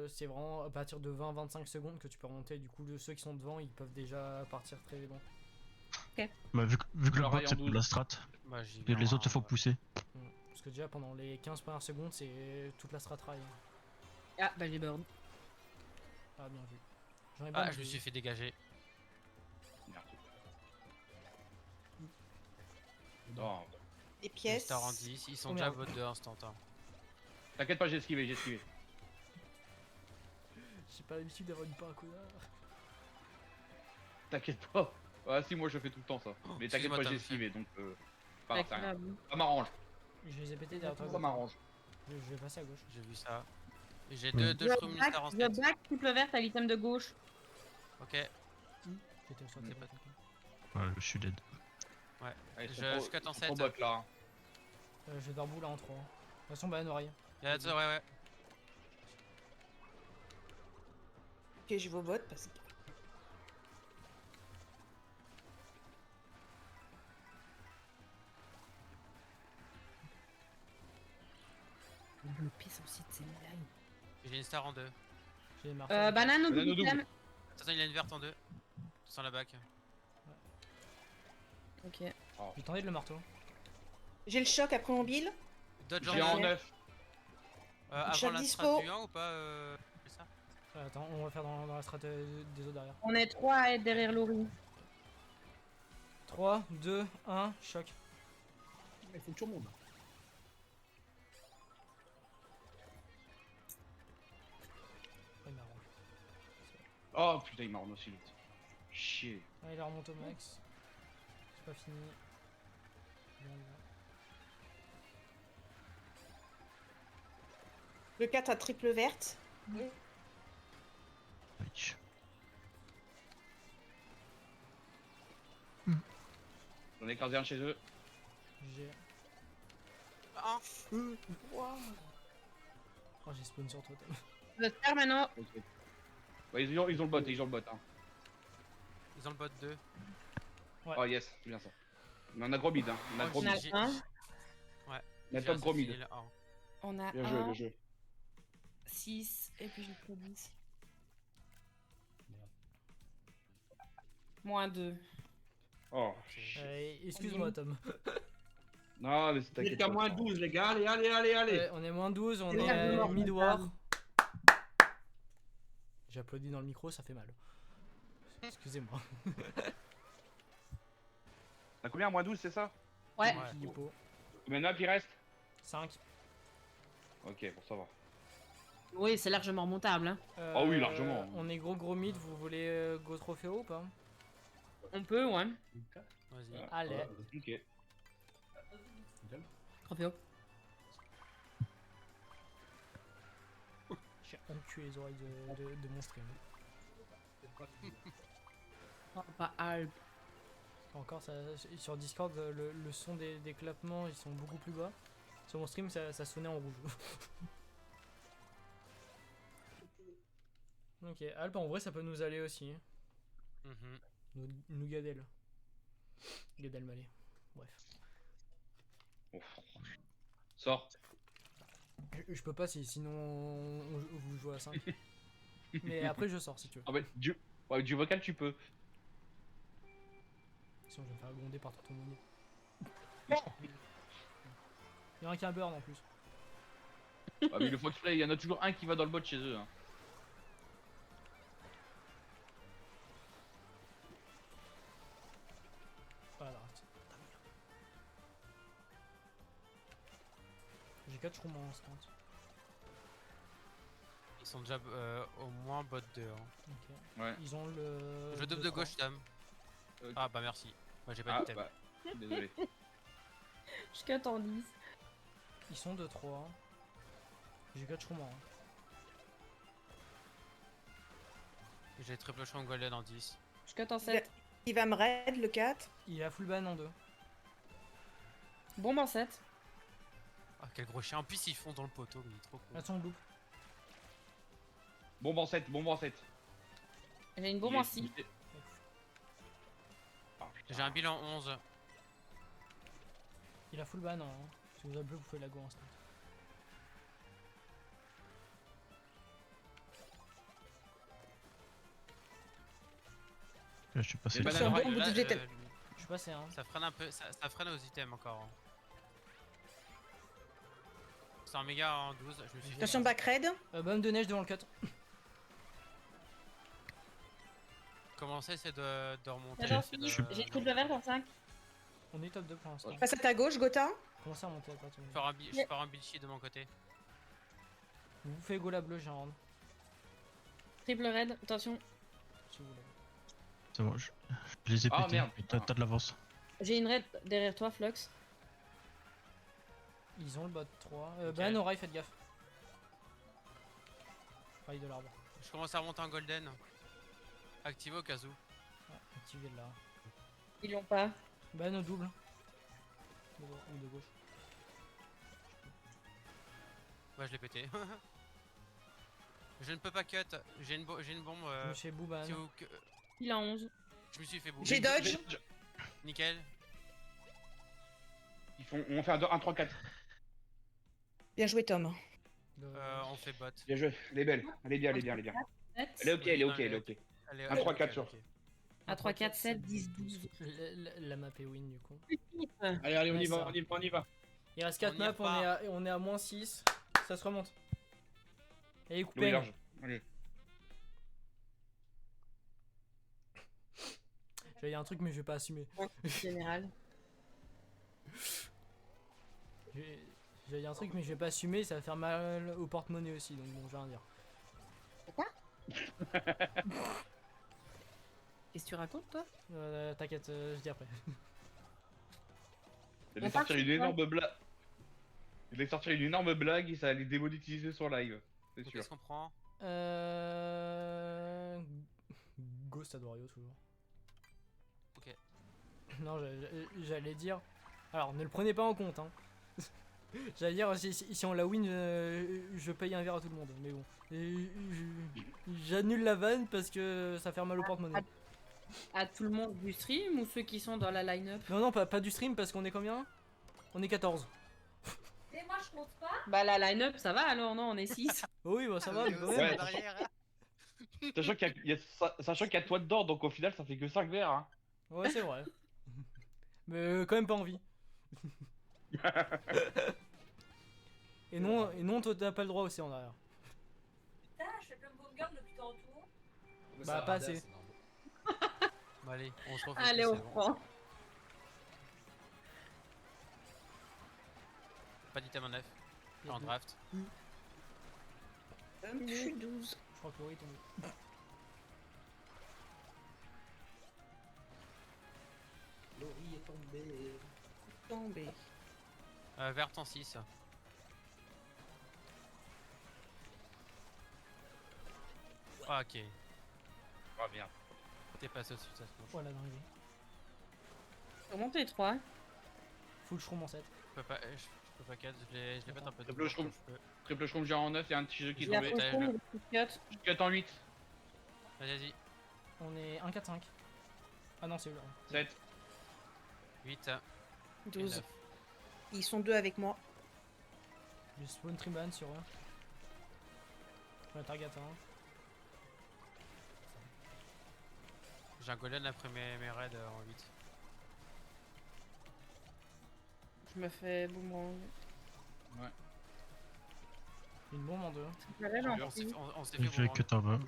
Speaker 2: c'est vraiment à partir de 20-25 secondes que tu peux remonter. Du coup, ceux qui sont devant, ils peuvent déjà partir très loin.
Speaker 7: Bah, vu que le
Speaker 4: Alors,
Speaker 7: bot
Speaker 4: Ryan
Speaker 7: c'est
Speaker 4: 12.
Speaker 7: pour la strat,
Speaker 1: Bah j'y
Speaker 7: et
Speaker 1: vais
Speaker 7: les
Speaker 1: en
Speaker 7: autres se font
Speaker 1: un,
Speaker 7: pousser.
Speaker 2: Parce que déjà, pendant les 15 premières secondes, c'est toute la strat rail.
Speaker 3: Ah, bah j'ai burn.
Speaker 2: Ah, bien vu. J'en ai
Speaker 1: Ah
Speaker 2: pas
Speaker 1: je me suis fait dégager.
Speaker 4: Merde. Non.
Speaker 6: Des
Speaker 1: J'ai
Speaker 6: pièces.
Speaker 1: Star en 10, ils sont
Speaker 2: Oh,
Speaker 1: déjà
Speaker 2: merde.
Speaker 1: vote de instant. Hein.
Speaker 4: T'inquiète pas, j'ai esquivé, j'ai esquivé.
Speaker 2: J'ai pas l'habitude d'avoir une parcours.
Speaker 4: T'inquiète pas. Ah si, moi je fais tout le temps ça. Mais t'inquiète
Speaker 1: excuse-moi,
Speaker 4: pas,
Speaker 1: t'as
Speaker 4: j'ai
Speaker 1: fait.
Speaker 4: esquivé, donc pas
Speaker 3: Avec
Speaker 4: grave, ça,
Speaker 3: la-
Speaker 4: rien. Ça m'arrange,
Speaker 2: Je les ai pétés derrière toi.
Speaker 4: ça m'arrange.
Speaker 2: Je vais passer à gauche.
Speaker 1: J'ai vu ça. Et j'ai
Speaker 7: Mm.
Speaker 1: deux shrooms Star en
Speaker 3: The
Speaker 1: 7.
Speaker 3: back, triple verte à l'item de gauche.
Speaker 1: Ok.
Speaker 2: J'étais au sol.
Speaker 1: C'est pas-
Speaker 7: Ouais, je suis dead.
Speaker 1: Ouais.
Speaker 4: Allez,
Speaker 1: Je cut en 7.
Speaker 4: bot là.
Speaker 2: Je vais faire boule là en 3. De toute façon, bah, oreille.
Speaker 1: Ouais ouais.
Speaker 6: Ok, je vais au bot parce que.
Speaker 3: Le pire aussi de ces blagues.
Speaker 1: J'ai une Star en 2.
Speaker 2: J'ai marqué.
Speaker 3: Banane au
Speaker 4: Banane au
Speaker 3: double.
Speaker 4: double.
Speaker 1: Attention il a une verte en 2. Sans la bac.
Speaker 3: Ok.
Speaker 2: J'ai tenté de le marteau.
Speaker 6: J'ai le choc après mon bill.
Speaker 1: Dodge
Speaker 4: J'ai en
Speaker 1: en 2.
Speaker 4: 9.
Speaker 1: Avant
Speaker 6: Choc
Speaker 1: la
Speaker 6: dispo.
Speaker 1: strat du 1 ou pas c'est ça.
Speaker 2: Attends, on va faire dans la strat des autres derrière.
Speaker 3: On est 3 à être derrière Laurie.
Speaker 2: 3, 2, 1, choc.
Speaker 5: Il faut que tu remontes.
Speaker 2: Ouais, marrant.
Speaker 4: Oh putain, il m'a rendu aussi vite. Chier.
Speaker 2: Ah, il remonte au max. C'est pas fini. Bien, bien.
Speaker 6: Le 4 à triple verte.
Speaker 7: Oui.
Speaker 4: J'en ai écrasé un chez eux.
Speaker 2: J'ai.
Speaker 1: Ah,
Speaker 2: Oh, j'ai spawn sur toi.
Speaker 3: Vous êtes faire maintenant.
Speaker 4: Ok. Ouais, ils ont le bot, ils ont le bot. Hein.
Speaker 1: ils ont le bot 2.
Speaker 2: Ouais.
Speaker 4: Oh yes, c'est bien ça. Mais on a gros mid, hein. On a
Speaker 1: Oh,
Speaker 4: gros
Speaker 3: On a
Speaker 4: mid.
Speaker 1: j'ai-
Speaker 3: le 1.
Speaker 4: On a top gros mid.
Speaker 3: On a
Speaker 4: Bien joué,
Speaker 3: 1,
Speaker 4: bien joué.
Speaker 3: 6 et puis j'ai pris 10. Moins 2.
Speaker 4: Oh.
Speaker 2: Excuse-moi, Tom.
Speaker 4: Non, mais c'est
Speaker 5: On est
Speaker 4: t'inquiète
Speaker 5: qu'à
Speaker 4: pas.
Speaker 5: moins 12, les gars. Allez, allez, allez, allez.
Speaker 2: Ouais, on est moins 12, on
Speaker 6: C'est
Speaker 2: est
Speaker 6: largement
Speaker 2: à mid-war.
Speaker 6: rentable.
Speaker 2: J'applaudis dans le micro, ça fait mal. Excusez-moi.
Speaker 4: T'as combien, moins 12, c'est ça?
Speaker 3: Ouais.
Speaker 2: Hippo.
Speaker 4: Combien de maps il reste?
Speaker 2: 5.
Speaker 4: Ok, pour savoir.
Speaker 3: Oui, c'est largement remontable. Hein.
Speaker 4: Ah oui, largement.
Speaker 2: On est gros mid, vous voulez go trophéo ou pas?
Speaker 3: On peut, ouais.
Speaker 1: Vas-y.
Speaker 2: Allez.
Speaker 4: Ok.
Speaker 3: Trophéo.
Speaker 2: J'ai enculé les oreilles de mon stream.
Speaker 3: Oh, pas Alp.
Speaker 2: Encore, sur Discord, le son des clappements, ils sont beaucoup plus bas. Sur mon stream, ça sonnait en rouge. Ok, Alp, en vrai, ça peut nous aller aussi. Hein. Nous Gadel. Gadel Malé. Bref.
Speaker 4: Sors.
Speaker 2: Je peux pas, sinon vous jouez à 5. Mais après, je sors si tu veux.
Speaker 4: Ah bah, du vocal, tu peux.
Speaker 2: Sinon, je vais me faire gronder par ton menu. Il y en a qui a un burn en plus.
Speaker 4: Ah, mais le Foxplay, il y en a toujours un qui va dans le bot chez eux. Hein.
Speaker 2: Voilà, arrête. J'ai 4 chromes en instant.
Speaker 1: Ils sont déjà au moins bot 2. Hein.
Speaker 2: Ok.
Speaker 4: Ouais.
Speaker 2: Ils ont le.
Speaker 1: Je double de gauche, Tom.
Speaker 4: Ok.
Speaker 1: Ah bah merci. Moi j'ai pas
Speaker 4: Ah,
Speaker 1: de thème.
Speaker 4: bah, désolé.
Speaker 3: Je cut en 10.
Speaker 2: Ils sont 2-3. J'ai 4 chromes.
Speaker 1: J'ai triple champ golden en 10.
Speaker 3: Je cut en 7.
Speaker 6: Il va me raid le 4.
Speaker 2: Il a full ban en 2.
Speaker 3: Bombe en 7.
Speaker 1: Ah quel gros chien. En plus ils font dans le poteau, mais il est trop cool.
Speaker 2: Attends, loop.
Speaker 4: Bombe en 7, bombe en 7.
Speaker 3: J'ai une bombe en 6.
Speaker 1: J'ai un bilan 11.
Speaker 2: Il a full ban. Hein. Si vous avez bleu, vous pouvez la go instant.
Speaker 7: Là, je suis passé.
Speaker 4: Les
Speaker 6: Ils
Speaker 4: bananes,
Speaker 6: sont
Speaker 4: ouais,
Speaker 6: bons au bout du GT.
Speaker 2: Je suis passé, hein.
Speaker 1: Ça freine un peu, ça freine aux items encore. Hein. C'est un méga en 12, je me suis fait.
Speaker 6: Attention back raid.
Speaker 2: Bombe de neige devant le cut.
Speaker 1: Commencer c'est de remonter.
Speaker 3: J'en
Speaker 1: c'est
Speaker 3: suis. J'ai triple verte en 5.
Speaker 2: On est top 2 pour l'instant.
Speaker 6: Passe à ta gauche, Gotha.
Speaker 2: Commencez à monter à partir de
Speaker 1: Je pars un bilchi de mon côté.
Speaker 2: Vous faites go la bleue, j'ai un round.
Speaker 3: Triple raid. Attention.
Speaker 2: Si vous voulez.
Speaker 7: C'est bon, je les ai
Speaker 4: Ah,
Speaker 7: pétés.
Speaker 4: merde,
Speaker 7: T'as
Speaker 4: putain.
Speaker 7: de l'avance.
Speaker 3: J'ai une raid derrière toi, Flux.
Speaker 2: Ils ont le bot 3.
Speaker 1: Ok.
Speaker 2: Ben, Oreille, faites gaffe. Faille de l'arbre.
Speaker 1: Je commence à remonter en golden. Activé au cas où.
Speaker 2: Ouais, activez là.
Speaker 3: Ils l'ont pas.
Speaker 2: Ben, au double. De droite ou de gauche.
Speaker 1: Ouais, je l'ai pété. Je ne peux pas cut. J'ai une bombe.
Speaker 2: Je me suis Bouban.
Speaker 1: si vous- que-
Speaker 3: Il a 11.
Speaker 1: Je me suis fait bouger.
Speaker 6: J'ai dodge.
Speaker 1: Nickel.
Speaker 4: On fait un 3-4.
Speaker 6: Bien joué, Tom.
Speaker 1: On fait bot.
Speaker 4: Bien joué, elle est belle. Elle est bien, elle est bien, elle est bien.
Speaker 3: 7.
Speaker 4: Elle est ok, elle est ok, elle est ok.
Speaker 1: Allez,
Speaker 4: Un 3-4 sur.
Speaker 3: À 3, 4, 7, 10, 12.
Speaker 2: La map est win du coup.
Speaker 5: Allez, allez, on
Speaker 2: Ouais,
Speaker 5: y va,
Speaker 2: ça.
Speaker 5: on y va, on y va.
Speaker 2: Il reste 4
Speaker 1: On y
Speaker 2: maps,
Speaker 1: repart.
Speaker 2: on est à moins 6. Ça se remonte. Allez,
Speaker 4: Louis
Speaker 2: coupez.
Speaker 4: large. Allez.
Speaker 2: J'allais dire un truc, mais je vais pas assumer.
Speaker 3: Général.
Speaker 2: J'allais dire un truc, mais je vais pas assumer, ça va faire mal au porte-monnaie aussi, donc bon, je vais rien dire.
Speaker 3: Qu'est-ce que tu racontes, toi?
Speaker 2: T'inquiète, je dis après.
Speaker 4: Il allait sortir une énorme blague. Il allait sortir une énorme blague et ça allait démonétiser son live. C'est sûr.
Speaker 1: Qu'est-ce qu'on prend?
Speaker 2: Ghost Adorio toujours.
Speaker 1: Ok.
Speaker 2: Non, j'allais dire. Alors, ne le prenez pas en compte, hein. J'allais dire, si on la win, je paye un verre à tout le monde. Mais bon. J'annule la vanne parce que ça fait mal au porte-monnaie.
Speaker 3: À tout le monde du stream ou ceux qui sont dans la line-up?
Speaker 2: Non, non, pas du stream parce qu'on est combien? On est 14.
Speaker 3: Et moi je compte pas. Bah la line-up ça va alors, non, on est 6.
Speaker 2: Oh oui, bah ça va, mais quand
Speaker 4: Ouais.
Speaker 2: même.
Speaker 4: Sachant qu'il y a toi dedans, donc au final ça fait que 5 verres. Hein.
Speaker 2: Ouais, c'est vrai. Mais quand même pas envie. Et non, toi t'as pas le droit aussi en arrière.
Speaker 3: Putain, je fais plein de bonnes gardes depuis tantôt.
Speaker 2: Bah, pas assez.
Speaker 1: Bon, allez, on se refocus,
Speaker 6: Allez,
Speaker 1: c'est
Speaker 6: on
Speaker 1: bon.
Speaker 6: prend.
Speaker 1: Pas d'item en neuf. En draft.
Speaker 6: Je suis 12.
Speaker 2: Je crois que Laurie est tombée.
Speaker 5: Laurie est tombée.
Speaker 6: Tombé.
Speaker 1: Verte en 6. Ah, ok.
Speaker 4: Oh merde.
Speaker 1: T'es passé au-dessus de ça. c'est bon.
Speaker 2: Voilà, d'arriver.
Speaker 3: Remonte les 3.
Speaker 2: Full shroom en 7.
Speaker 1: Je peux pas, je peux pas 4, je les pète un peu de
Speaker 4: Triple shroom. Triple shroom géant en 9, il y a un petit jeu qui est
Speaker 3: Il y a
Speaker 4: tombé.
Speaker 3: full
Speaker 1: Putain,
Speaker 3: shroom, il y a full cut.
Speaker 4: Je cut en 8.
Speaker 1: Vas-y,
Speaker 2: On est 1, 4, 5. Ah non, c'est eux.
Speaker 4: 7.
Speaker 1: 8 et
Speaker 6: 12.
Speaker 1: 9.
Speaker 6: Ils sont 2 avec moi.
Speaker 2: J'ai spawn Triban sur eux. On a target 1.
Speaker 1: J'ai un golem après mes raids en 8.
Speaker 3: Je me fais boomerang.
Speaker 2: Une bombe en 2.
Speaker 3: J'avais j'en
Speaker 1: On s'est
Speaker 3: prie.
Speaker 1: on s'est
Speaker 7: Je
Speaker 1: fait
Speaker 7: vais
Speaker 1: boomerang.
Speaker 7: que en bas.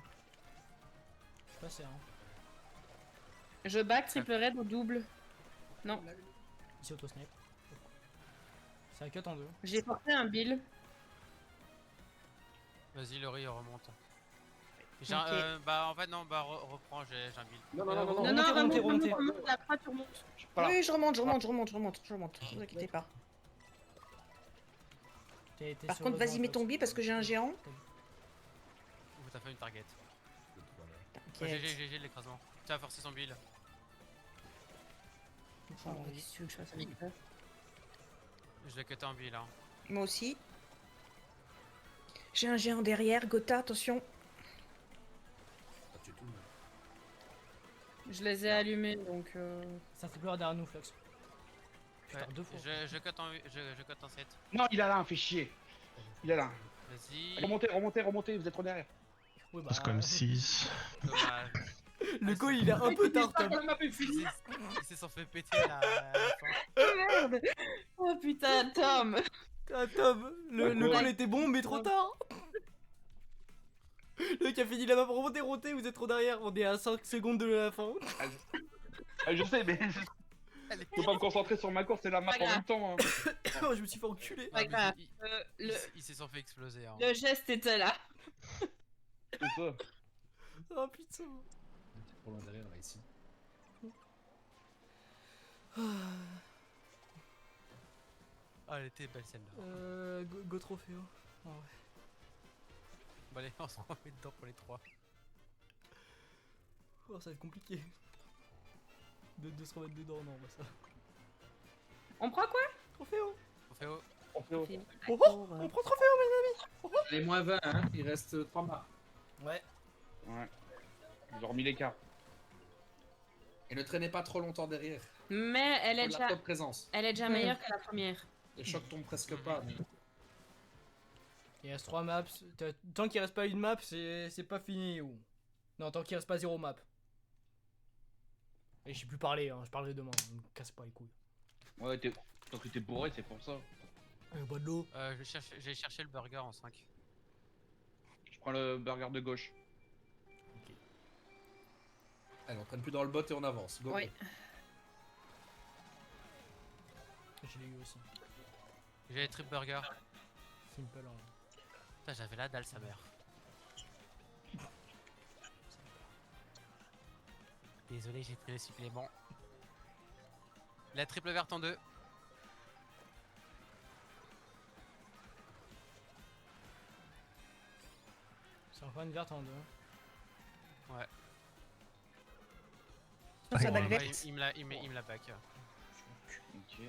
Speaker 2: Passé, hein.
Speaker 3: Je back triple raid au double. Non,
Speaker 2: Ici auto snipe. C'est un cut en 2.
Speaker 3: j'ai porté un bill.
Speaker 1: Vas-y, Laurie, remonte. J'ai
Speaker 6: Ok.
Speaker 1: bah en fait non, bah reprends, j'ai un build.
Speaker 5: Non, non, non, non,
Speaker 3: Non,
Speaker 5: non.
Speaker 3: non,
Speaker 2: remontez,
Speaker 3: remonte,
Speaker 2: remontez.
Speaker 3: remonte, remonte, après tu remontes.
Speaker 4: Je suis pas là.
Speaker 6: Oui, je remonte. Ne vous inquiétez pas.
Speaker 2: T'es
Speaker 6: Par
Speaker 2: sur
Speaker 6: contre,
Speaker 2: le
Speaker 6: vas-y,
Speaker 2: vent,
Speaker 6: mets ton
Speaker 2: Fox.
Speaker 6: billet parce que j'ai un géant.
Speaker 1: Ou t'as fait une target. GG,
Speaker 6: T'inquiète.
Speaker 1: GG l'écrasement. Tu as forcé son build.
Speaker 3: Oh, qu'est-ce que tu veux que je fasse avec ça?
Speaker 1: Je l'ai cuté en build hein.
Speaker 6: Moi aussi. J'ai un géant derrière. Gotha, attention.
Speaker 5: Ah, tu tout.
Speaker 3: Je les ai allumés donc.
Speaker 2: C'est un triple derrière nous, Flux. Putain,
Speaker 1: Ouais,
Speaker 2: 2 fois.
Speaker 1: je cut en 7.
Speaker 4: Non, il a là un, fait chier. Il est là.
Speaker 1: Vas-y.
Speaker 4: Remontez, vous êtes trop derrière.
Speaker 2: Ouais, bah,
Speaker 7: C'est quand même 6.
Speaker 1: Dommage.
Speaker 2: le call il est un peu tard, Tom.
Speaker 1: Il s'est s'en fait péter à la fin.
Speaker 3: Merde! Oh putain, Tom!
Speaker 2: Ah, Tom, le call était bon, mais trop tard. Le mec a fini la map, remontez, vous êtes trop derrière. On est à 5 secondes de la fin.
Speaker 4: Je sais, mais je peux pas me concentrer sur ma course et la map
Speaker 3: Pas
Speaker 4: en même temps. Hein.
Speaker 2: Oh, je me suis fait enculer.
Speaker 3: Pas
Speaker 1: Ah, mais
Speaker 3: grave.
Speaker 1: il- il s'est s'en fait exploser. Hein.
Speaker 3: Le geste était là.
Speaker 4: C'est ça.
Speaker 2: Oh putain.
Speaker 5: T'es trop loin derrière là, ici.
Speaker 1: Ah, elle était belle celle-là.
Speaker 2: Go trophéo. Ah ouais.
Speaker 1: Bon, allez, on se remet dedans pour les 3.
Speaker 2: Oh, ça va être compliqué. De se remettre dedans, non, bah ça.
Speaker 3: On prend quoi?
Speaker 2: Trophéo.
Speaker 1: On fait haut.
Speaker 4: On fait au-
Speaker 2: Oh, oh, on prend trophéo, mes amis.
Speaker 5: Allez, moins 20, hein. Il reste 3 barres.
Speaker 2: Ouais.
Speaker 4: Ouais. Ils ont remis l'écart.
Speaker 5: Et ne traînez pas trop longtemps derrière.
Speaker 3: Mais elle est
Speaker 5: Faut de la
Speaker 3: déjà,
Speaker 5: top présence.
Speaker 3: elle est déjà meilleure que la première.
Speaker 5: Les chocs tombent presque pas. mais-
Speaker 2: Il reste 3 maps. Tant qu'il reste pas une map, c'est pas fini. Ou... Non, tant qu'il reste pas 0 map. Et je sais plus parler, hein, je parlerai demain. Ne me casse pas les couilles.
Speaker 4: Ouais, tant que t'es bourré, c'est pour ça.
Speaker 2: Bois de l'eau.
Speaker 1: J'ai cherché le burger en 5.
Speaker 4: Je prends le burger de gauche.
Speaker 5: Allez, on traîne plus dans le bot et on avance. Go.
Speaker 3: Oui.
Speaker 2: Je l'ai eu aussi.
Speaker 1: J'ai les trip burger.
Speaker 2: Simple. Hein.
Speaker 1: Putain, j'avais la dalle sa mère. Désolé, j'ai pris le supplément. La triple verte en 2.
Speaker 2: C'est encore une verte en 2.
Speaker 1: Ouais.
Speaker 6: Ça
Speaker 7: Ouais,
Speaker 6: bague
Speaker 1: Ouais,
Speaker 6: verte.
Speaker 1: il me la back.
Speaker 4: Ok.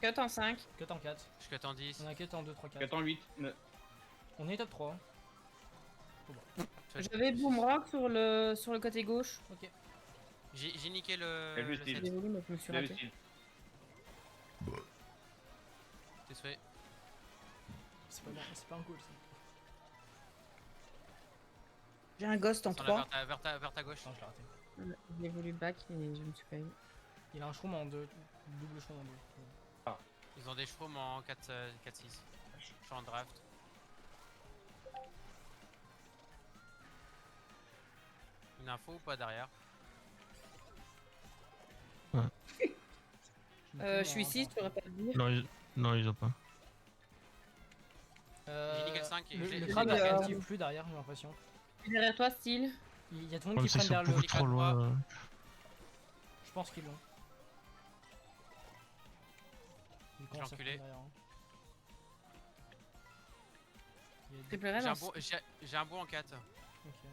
Speaker 3: Cut en 5.
Speaker 2: Cut en 4.
Speaker 1: Je cut en 10.
Speaker 2: On a cut en 2, 3, 4.
Speaker 4: 4 en 8.
Speaker 2: On est top 3.
Speaker 3: J'avais boomerang sur le côté gauche.
Speaker 2: Ok.
Speaker 1: J'ai niqué le.
Speaker 4: Elle veut
Speaker 1: le
Speaker 4: style.
Speaker 1: set.
Speaker 3: Désolé, mais je me suis
Speaker 4: Bien
Speaker 3: raté.
Speaker 4: style.
Speaker 1: C'est fait.
Speaker 2: C'est pas, c'est pas un goal ça.
Speaker 6: J'ai un ghost en
Speaker 1: Sans la
Speaker 6: 3.
Speaker 1: vers ta gauche.
Speaker 2: Non, je l'ai raté.
Speaker 3: J'ai voulu back et je me suis pas eu.
Speaker 2: Il a un shroom en 2. Double shroom en 2.
Speaker 1: Ils ont des shrooms en 4-6. Je suis en draft. Une info ou pas derrière?
Speaker 3: Je suis 6, tu aurais pas le dire.
Speaker 7: Non, ils ont pas.
Speaker 1: J'ai nickel 5 et j'ai-
Speaker 2: Le
Speaker 1: j'ai
Speaker 2: crabe
Speaker 1: nickel
Speaker 3: euh,
Speaker 2: active plus derrière, j'ai l'impression.
Speaker 3: Derrière toi, style.
Speaker 2: Il y a tout le monde
Speaker 7: Comme
Speaker 2: qui
Speaker 7: ça,
Speaker 2: traîne
Speaker 7: ils sont
Speaker 2: derrière
Speaker 7: beaucoup
Speaker 2: le.
Speaker 7: trop loin.
Speaker 2: Je pense qu'ils l'ont. Ils commencent à
Speaker 1: enculé.
Speaker 2: traîner derrière, hein. Il y a
Speaker 3: Triple
Speaker 1: J'ai
Speaker 3: Red
Speaker 1: un
Speaker 3: en
Speaker 1: bon, j'ai un bon en 4.
Speaker 2: Ok.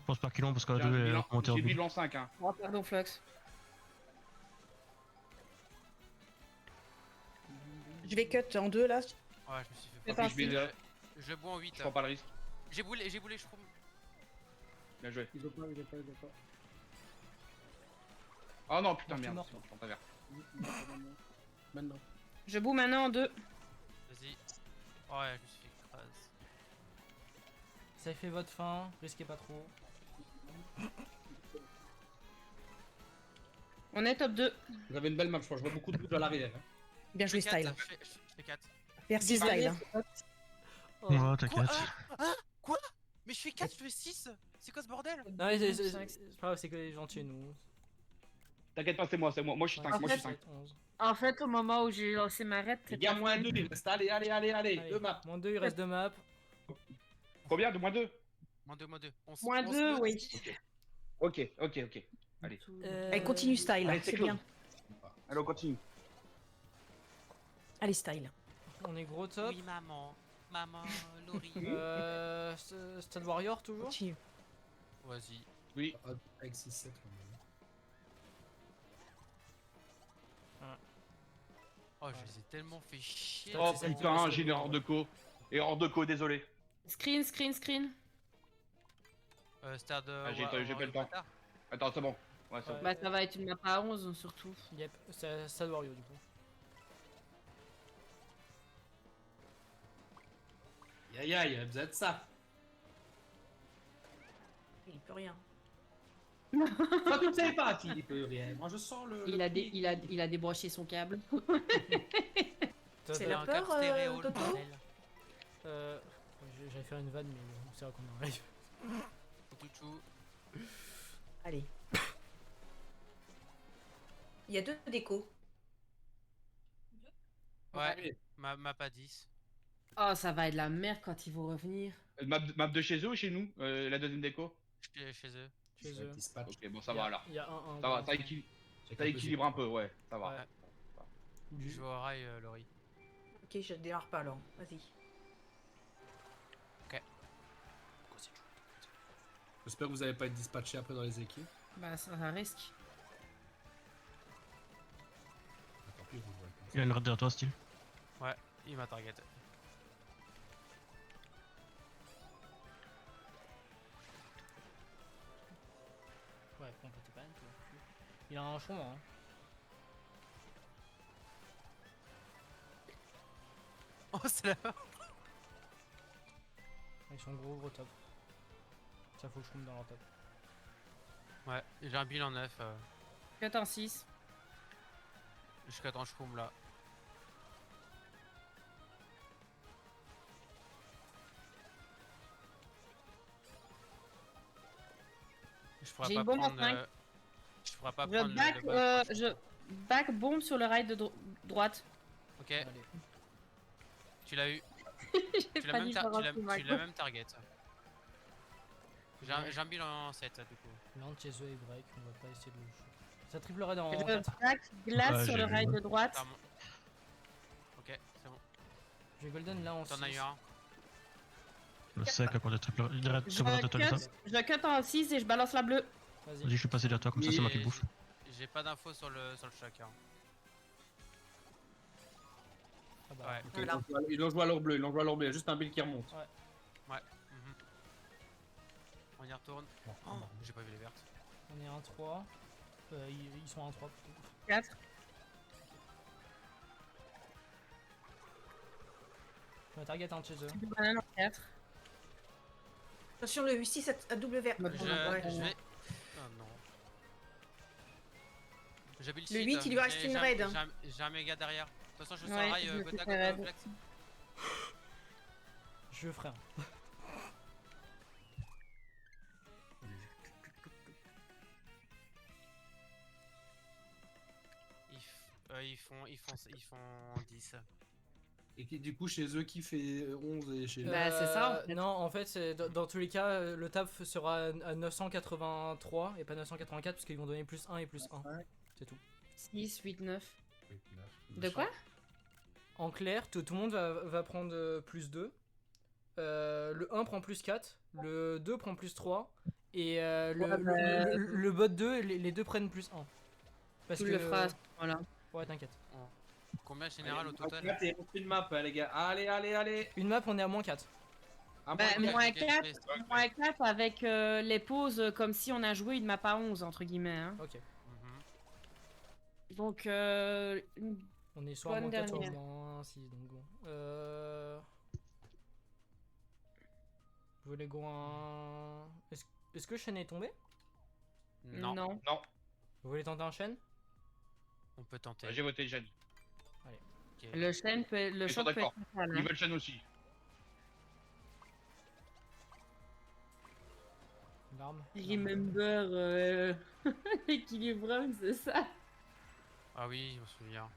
Speaker 7: Je pense pas qu'ils l'ont parce que la
Speaker 4: J'ai
Speaker 7: 2 est
Speaker 4: bilan-
Speaker 7: remontée en
Speaker 4: j'ai
Speaker 7: bulle.
Speaker 4: bilan 5, hein.
Speaker 3: Oh, pardon, Flux.
Speaker 6: Je vais cut en 2 là.
Speaker 1: Ouais, je me suis fait
Speaker 3: Fais
Speaker 1: pas.
Speaker 3: pas
Speaker 4: Je vais-
Speaker 1: Je bois en 8.
Speaker 4: Je prends pas le risque.
Speaker 1: J'ai boulé shroom.
Speaker 4: Bien joué.
Speaker 5: Ils ont pas, ils ont pas, ils ont pas.
Speaker 4: Oh non, putain,
Speaker 2: Non,
Speaker 4: merde.
Speaker 2: mort.
Speaker 4: Je prends ta verte.
Speaker 5: Maintenant.
Speaker 3: Je boue maintenant en 2.
Speaker 1: Vas-y. Ouais, je me suis fait écraser.
Speaker 2: Ça fait votre fin, risquez pas trop.
Speaker 3: On est top 2.
Speaker 5: Vous avez une belle map, je crois. Je vois beaucoup de bouts à l'arrière. Hein.
Speaker 6: Bien joué, Style.
Speaker 1: Je fais 4.
Speaker 6: Merci, Style.
Speaker 7: Ouais, t'inquiète.
Speaker 1: Quoi? Mais je fais 4, je fais 6. C'est quoi ce bordel?
Speaker 2: Non, mais c'est pas grave, c'est que les gens de chez nous.
Speaker 4: T'inquiète pas, c'est moi, c'est moi. Moi, je suis 5. Moi, je suis 5.
Speaker 2: 11.
Speaker 3: En fait, au moment où j'ai lancé ma raid,
Speaker 5: Les gars, moins 2, il reste. Allez, allez, allez, allez.
Speaker 2: Allez,
Speaker 5: Deux maps.
Speaker 2: moins 2, il reste 2 maps.
Speaker 4: Combien de moins 2?
Speaker 1: Moins 2, moins 2.
Speaker 3: Moins 2, oui.
Speaker 4: Ok, ok, ok. Allez.
Speaker 6: Allez, continue, Style.
Speaker 4: Allez,
Speaker 6: C'est
Speaker 4: close.
Speaker 6: bien.
Speaker 4: Allez, on continue.
Speaker 6: Allez, Style.
Speaker 2: On est gros top.
Speaker 1: Oui, maman. Maman, Laurie.
Speaker 2: Stade Warrior toujours.
Speaker 6: Continue.
Speaker 1: Vas-y.
Speaker 4: Oui.
Speaker 5: Avec 6-7.
Speaker 1: Oh, je les ai tellement fait chier.
Speaker 2: Ouais,
Speaker 4: Oh
Speaker 2: c'est celle qui
Speaker 4: putain,
Speaker 2: reste
Speaker 4: j'ai une
Speaker 2: au
Speaker 4: erreur de co. Erreur de co, désolé.
Speaker 3: Screen, screen, screen.
Speaker 1: Stade.
Speaker 4: J'ai pas le temps. Attends, c'est bon. Ouais, c'est bon.
Speaker 3: Bah, ça va être une map à 11 surtout.
Speaker 2: Yep, c'est Stade Warrior du coup.
Speaker 5: Aïe aïe, vous êtes ça.
Speaker 6: Il peut rien.
Speaker 5: Toi, tu ne sais pas s'il peut rien. Moi, je sens le.
Speaker 3: Il a débranché son câble.
Speaker 6: C'est
Speaker 2: Toi,
Speaker 6: la
Speaker 1: un
Speaker 6: peur,
Speaker 1: cap stéréo, le
Speaker 6: Toto
Speaker 1: bordel.
Speaker 2: J'allais faire une vanne, mais bon, c'est vrai qu'on est en live.
Speaker 1: Touchou.
Speaker 6: Allez. Il y a 2 décos.
Speaker 1: Ouais, map à 10.
Speaker 3: Oh, ça va être la merde quand ils vont revenir.
Speaker 4: Map de chez eux ou chez nous? La deuxième déco?
Speaker 1: Chez eux.
Speaker 2: Chez eux.
Speaker 5: Dispatch.
Speaker 4: Ok, bon, ça va alors.
Speaker 2: Il y a un.
Speaker 4: Ça va, ça équilibre un peu, ouais, ça va.
Speaker 1: Ouais. Je joue au rail, Laurie.
Speaker 6: Ok, je démarre pas alors. Vas-y.
Speaker 5: J'espère que vous n'allez pas être dispatché après dans les équipes.
Speaker 3: Bah, ça risque.
Speaker 5: Tant pis, vous jouez comme ça.
Speaker 7: Il a une raid derrière toi, style.
Speaker 1: Il m'a target.
Speaker 2: Ouais, complétez pas, toi. Il a un choix, hein.
Speaker 1: Oh, c'est là.
Speaker 2: Ils sont gros top. Ça faut que je tombe dans leur top.
Speaker 1: Ouais, j'ai un bilan 9.
Speaker 3: Cut en 6.
Speaker 1: Jusqu'à temps shroom là. Je pourrais
Speaker 3: J'ai
Speaker 1: pas
Speaker 3: une bombe en
Speaker 1: prendre.
Speaker 3: 5.
Speaker 1: Je pourrais pas
Speaker 3: Je
Speaker 1: prendre
Speaker 3: back,
Speaker 1: le back.
Speaker 3: je back bombe sur le rail de droite.
Speaker 1: Ok,
Speaker 2: Allez.
Speaker 1: tu l'as eu.
Speaker 3: J'ai
Speaker 1: Tu l'as
Speaker 3: pas
Speaker 1: même,
Speaker 3: dit
Speaker 1: tu
Speaker 3: par
Speaker 1: l'as-
Speaker 3: rapport
Speaker 1: tu l'as même target. J'ai un bilan 7 du coup.
Speaker 2: L'un de chez eux est break, on va pas essayer de le shooter. Ça triplerait dans.
Speaker 3: Je back glace
Speaker 7: Ouais,
Speaker 3: sur
Speaker 7: j'ai
Speaker 3: le
Speaker 7: vu,
Speaker 3: rail
Speaker 7: ouais.
Speaker 3: de droite.
Speaker 1: T'as mon- Ok, c'est bon.
Speaker 2: J'ai Golden là en
Speaker 1: T'en as
Speaker 2: 6.
Speaker 1: eu un.
Speaker 7: Le sec à pour des triple. Il reste
Speaker 3: Je
Speaker 7: sur la totale ça.
Speaker 3: je cut en 6 et je balance la bleue.
Speaker 2: Vas-y.
Speaker 7: Vas-y, je suis passé derrière toi, comme ça c'est moi qui le bouffe.
Speaker 1: J'ai pas d'infos sur le choc. Hein.
Speaker 2: Ah bah,
Speaker 1: Ouais.
Speaker 5: Ok,
Speaker 6: Voilà.
Speaker 5: ils ont joué à l'or bleu, ils ont joué à l'or bleu. Il y a juste un bill qui remonte.
Speaker 1: Mhm. On y retourne. Oh, j'ai pas vu les vertes.
Speaker 2: on est 1-3. Ils sont 1-3 plutôt.
Speaker 3: 4.
Speaker 2: On va target un de chez eux.
Speaker 3: Banane en 4.
Speaker 6: Attention, le U6 à double vert.
Speaker 3: Ouais.
Speaker 1: Je vais. Oh non. J'habille
Speaker 6: Le 8, il lui reste une raid.
Speaker 1: J'ai un méga derrière. De toute façon, je
Speaker 3: Ouais,
Speaker 1: sors rail,
Speaker 3: je le
Speaker 1: Gotha,
Speaker 3: fais raid.
Speaker 1: Flex.
Speaker 2: Je frère.
Speaker 1: Ils font 10.
Speaker 5: Et qui, du coup, chez eux, qui fait 11 et chez
Speaker 3: Bah, c'est ça, en fait.
Speaker 2: Non, en fait, dans tous les cas, le taf sera à 983 et pas 984 parce qu'ils vont donner plus 1 et plus 1. C'est tout.
Speaker 3: 6, 8, 9. De quoi?
Speaker 2: En clair, tout le monde va prendre plus 2. Le 1 prend plus 4. Le 2 prend plus 3. Et le bot 2, les deux prennent plus 1. Parce
Speaker 3: Tu
Speaker 2: que
Speaker 3: le feras, voilà.
Speaker 2: Ouais, t'inquiète.
Speaker 1: Combien général au total?
Speaker 5: Allez, on fait une map, les gars. Allez, allez, allez.
Speaker 2: Une map, on est à moins 4.
Speaker 5: Ah,
Speaker 3: Bah,
Speaker 5: bon,
Speaker 3: moins
Speaker 1: ok,
Speaker 3: 4,
Speaker 1: ok.
Speaker 3: moins 4 avec les pauses comme si on a joué une map à 11, entre guillemets. Hein.
Speaker 2: Ok.
Speaker 1: Mhm.
Speaker 3: Donc,
Speaker 2: On est soit à
Speaker 3: Bonne
Speaker 2: moins 4, soit
Speaker 3: dernière.
Speaker 2: à moins 6. Donc bon. Vous voulez go un. Est-ce que Shen est tombé?
Speaker 1: Non,
Speaker 5: Non.
Speaker 2: Vous voulez tenter un Shen?
Speaker 1: on peut tenter.
Speaker 4: J'ai voté Jeanne.
Speaker 1: Ok.
Speaker 3: Le chaîne peut, le
Speaker 4: Ils sont
Speaker 3: choc peut
Speaker 4: d'accord.
Speaker 3: être fatal.
Speaker 4: Ils
Speaker 3: Hein.
Speaker 4: veulent Jeanne aussi.
Speaker 2: L'arme.
Speaker 3: Remember l'équilibre, c'est ça.
Speaker 1: Ah oui, je me souviens.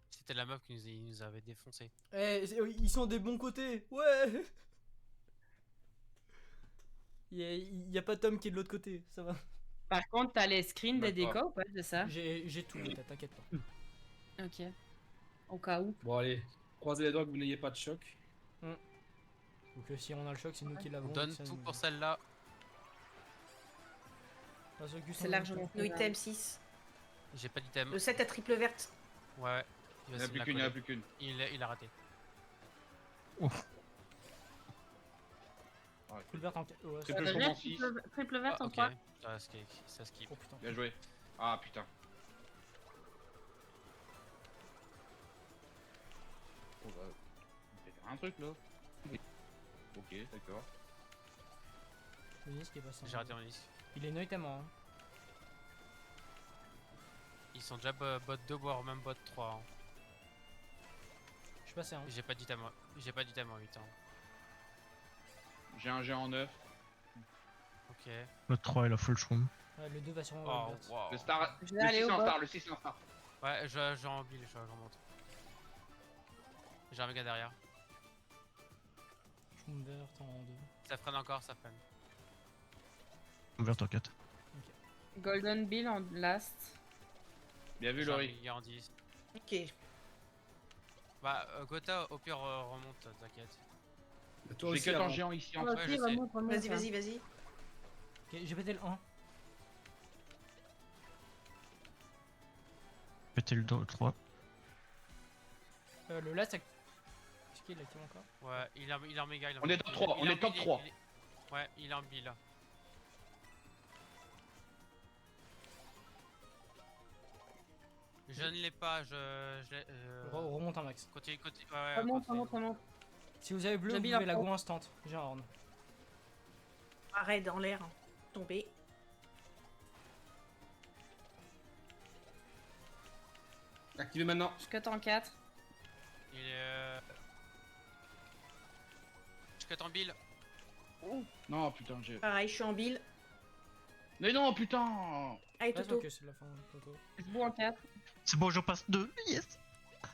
Speaker 1: C'était la meuf qui nous avait défoncé.
Speaker 2: Eh, ils sont des bons côtés. Ouais. Il y a pas Tom qui est de l'autre côté, ça va.
Speaker 3: Par contre, t'as les screens des
Speaker 4: D'accord.
Speaker 3: décos ou pas, c'est ça?
Speaker 2: J'ai tout, t'inquiète pas.
Speaker 3: Ok. Au cas où.
Speaker 5: Bon, allez. Croisez les doigts que vous n'ayez pas de choc.
Speaker 2: Ou que si on a le choc, c'est nous qui
Speaker 1: On
Speaker 2: l'avons.
Speaker 1: donne
Speaker 2: ça
Speaker 1: tout
Speaker 2: nous-
Speaker 1: pour celle-là.
Speaker 2: Parce que
Speaker 3: C'est largement.
Speaker 6: No item 6.
Speaker 1: J'ai pas d'item.
Speaker 6: Le 7 à triple verte.
Speaker 1: Ouais.
Speaker 4: Il n'y en a plus qu'une, il n'y en a plus qu'une.
Speaker 1: Il a raté.
Speaker 2: Full vert en. Ouais,
Speaker 4: C'est plus comment 6.
Speaker 3: Triple verte
Speaker 1: Ah,
Speaker 3: en
Speaker 1: ok.
Speaker 3: 3.
Speaker 1: Ça skip.
Speaker 2: Oh putain.
Speaker 4: Bien joué. Ah putain. Oh bah. On peut faire un truc là. Ok, d'accord.
Speaker 2: Denis qui est passé.
Speaker 1: J'ai raté en liste.
Speaker 2: Il est no item hein.
Speaker 1: Ils sont déjà bot 2 voire même bot 3. Hein.
Speaker 2: Je suis passé hein.
Speaker 1: J'ai pas d'item en 8 ans.
Speaker 4: J'ai un G en 9.
Speaker 1: Ok.
Speaker 7: Le 3 il a full shroom.
Speaker 2: Ouais, le 2 va sur
Speaker 1: Oh,
Speaker 2: verte.
Speaker 1: wow.
Speaker 4: Le star.
Speaker 3: Je
Speaker 4: Le
Speaker 3: vais aller
Speaker 4: 6
Speaker 3: au
Speaker 4: en
Speaker 3: bot.
Speaker 4: star, le 6 en star.
Speaker 1: Ouais, je rembill, je remonte. J'ai un méga derrière.
Speaker 2: Je me verte en 2.
Speaker 1: Ça freine encore, ça freine.
Speaker 7: Ouvert en 4.
Speaker 3: Golden Bill en last.
Speaker 4: Bien vu
Speaker 1: J'ai un
Speaker 4: Laurie.
Speaker 1: méga en 10.
Speaker 6: Ok.
Speaker 1: Bah, Gotha, au pire, remonte, t'inquiète.
Speaker 5: Toi
Speaker 4: J'ai
Speaker 5: aussi,
Speaker 4: que
Speaker 5: avant.
Speaker 4: en géant ici en
Speaker 1: Ouais,
Speaker 3: Ok,
Speaker 1: je sais.
Speaker 3: remonte, remonte,
Speaker 6: Vas-y,
Speaker 3: hein.
Speaker 6: vas-y, vas-y.
Speaker 2: Ok, j'ai pété le 1.
Speaker 7: Pété le 3.
Speaker 2: Le last, est-ce qu'il est actif encore?
Speaker 1: Ouais, il est en méga.
Speaker 4: On est top 3, on est top 3.
Speaker 1: Ouais, il est en bill. Je ne l'ai pas,
Speaker 2: Remonte un max.
Speaker 1: Continue, ouais,
Speaker 3: Remonte,
Speaker 1: continue.
Speaker 3: remonte.
Speaker 2: Si vous avez bleu, vous
Speaker 3: J'habille
Speaker 2: pouvez
Speaker 3: un
Speaker 2: la
Speaker 3: pro.
Speaker 2: go instant. J'ai un horn.
Speaker 6: Arrête en l'air. Tombé.
Speaker 5: Activez maintenant.
Speaker 3: Je cut en 4.
Speaker 1: Il est. Je cut en bill.
Speaker 4: Non putain, j'ai.
Speaker 6: Pareil, je suis en bille.
Speaker 4: Mais non putain.
Speaker 6: Allez,
Speaker 2: Ouais,
Speaker 6: Toto.
Speaker 2: ok, c'est la fin. Toto.
Speaker 3: Je boue en 4.
Speaker 7: C'est bon, j'en passe 2. Yes.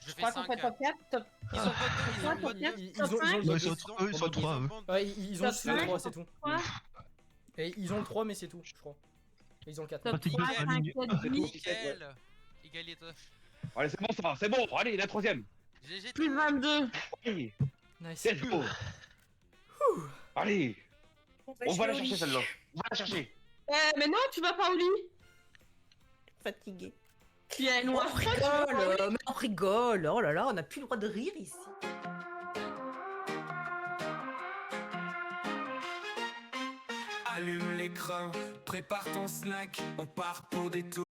Speaker 1: Je
Speaker 3: Je
Speaker 1: fais
Speaker 3: crois qu'on
Speaker 1: 5.
Speaker 3: fait top 4. Top...
Speaker 1: Ils sont pas
Speaker 3: Top
Speaker 1: deux,
Speaker 3: Ils ont-
Speaker 2: Ils ont
Speaker 7: Non,
Speaker 2: le
Speaker 7: ils sont eux, ils sont 3 eux.
Speaker 2: Ouais, ils ont
Speaker 3: Top
Speaker 2: juste le
Speaker 3: 5,
Speaker 2: 3, c'est tout.
Speaker 3: 3,
Speaker 2: Et ils ont le 3, mais c'est tout, je crois. Et ils ont le 4.
Speaker 3: top
Speaker 7: T'es
Speaker 3: 3,
Speaker 7: deux,
Speaker 3: 5,
Speaker 7: aligne.
Speaker 3: 4, 10.
Speaker 1: Nickel. Égalité.
Speaker 4: Allez, c'est bon ça, c'est bon. Allez, la troisième.
Speaker 1: GG.
Speaker 3: Plus 22.
Speaker 4: Allez,
Speaker 2: Nice.
Speaker 4: let's go. Allez,
Speaker 6: Bon, bah,
Speaker 4: on
Speaker 6: je
Speaker 4: va
Speaker 6: vais
Speaker 4: la
Speaker 6: au lit.
Speaker 4: chercher celle-là. On va la chercher.
Speaker 3: Mais non, tu vas pas au lit.
Speaker 6: Fatigué.
Speaker 3: Tu es
Speaker 6: On
Speaker 3: noir.
Speaker 6: rigole, mais on rigole. Oh là là, on n'a plus le droit de rire ici.
Speaker 8: Allume l'écran, prépare ton snack, on part pour des tours.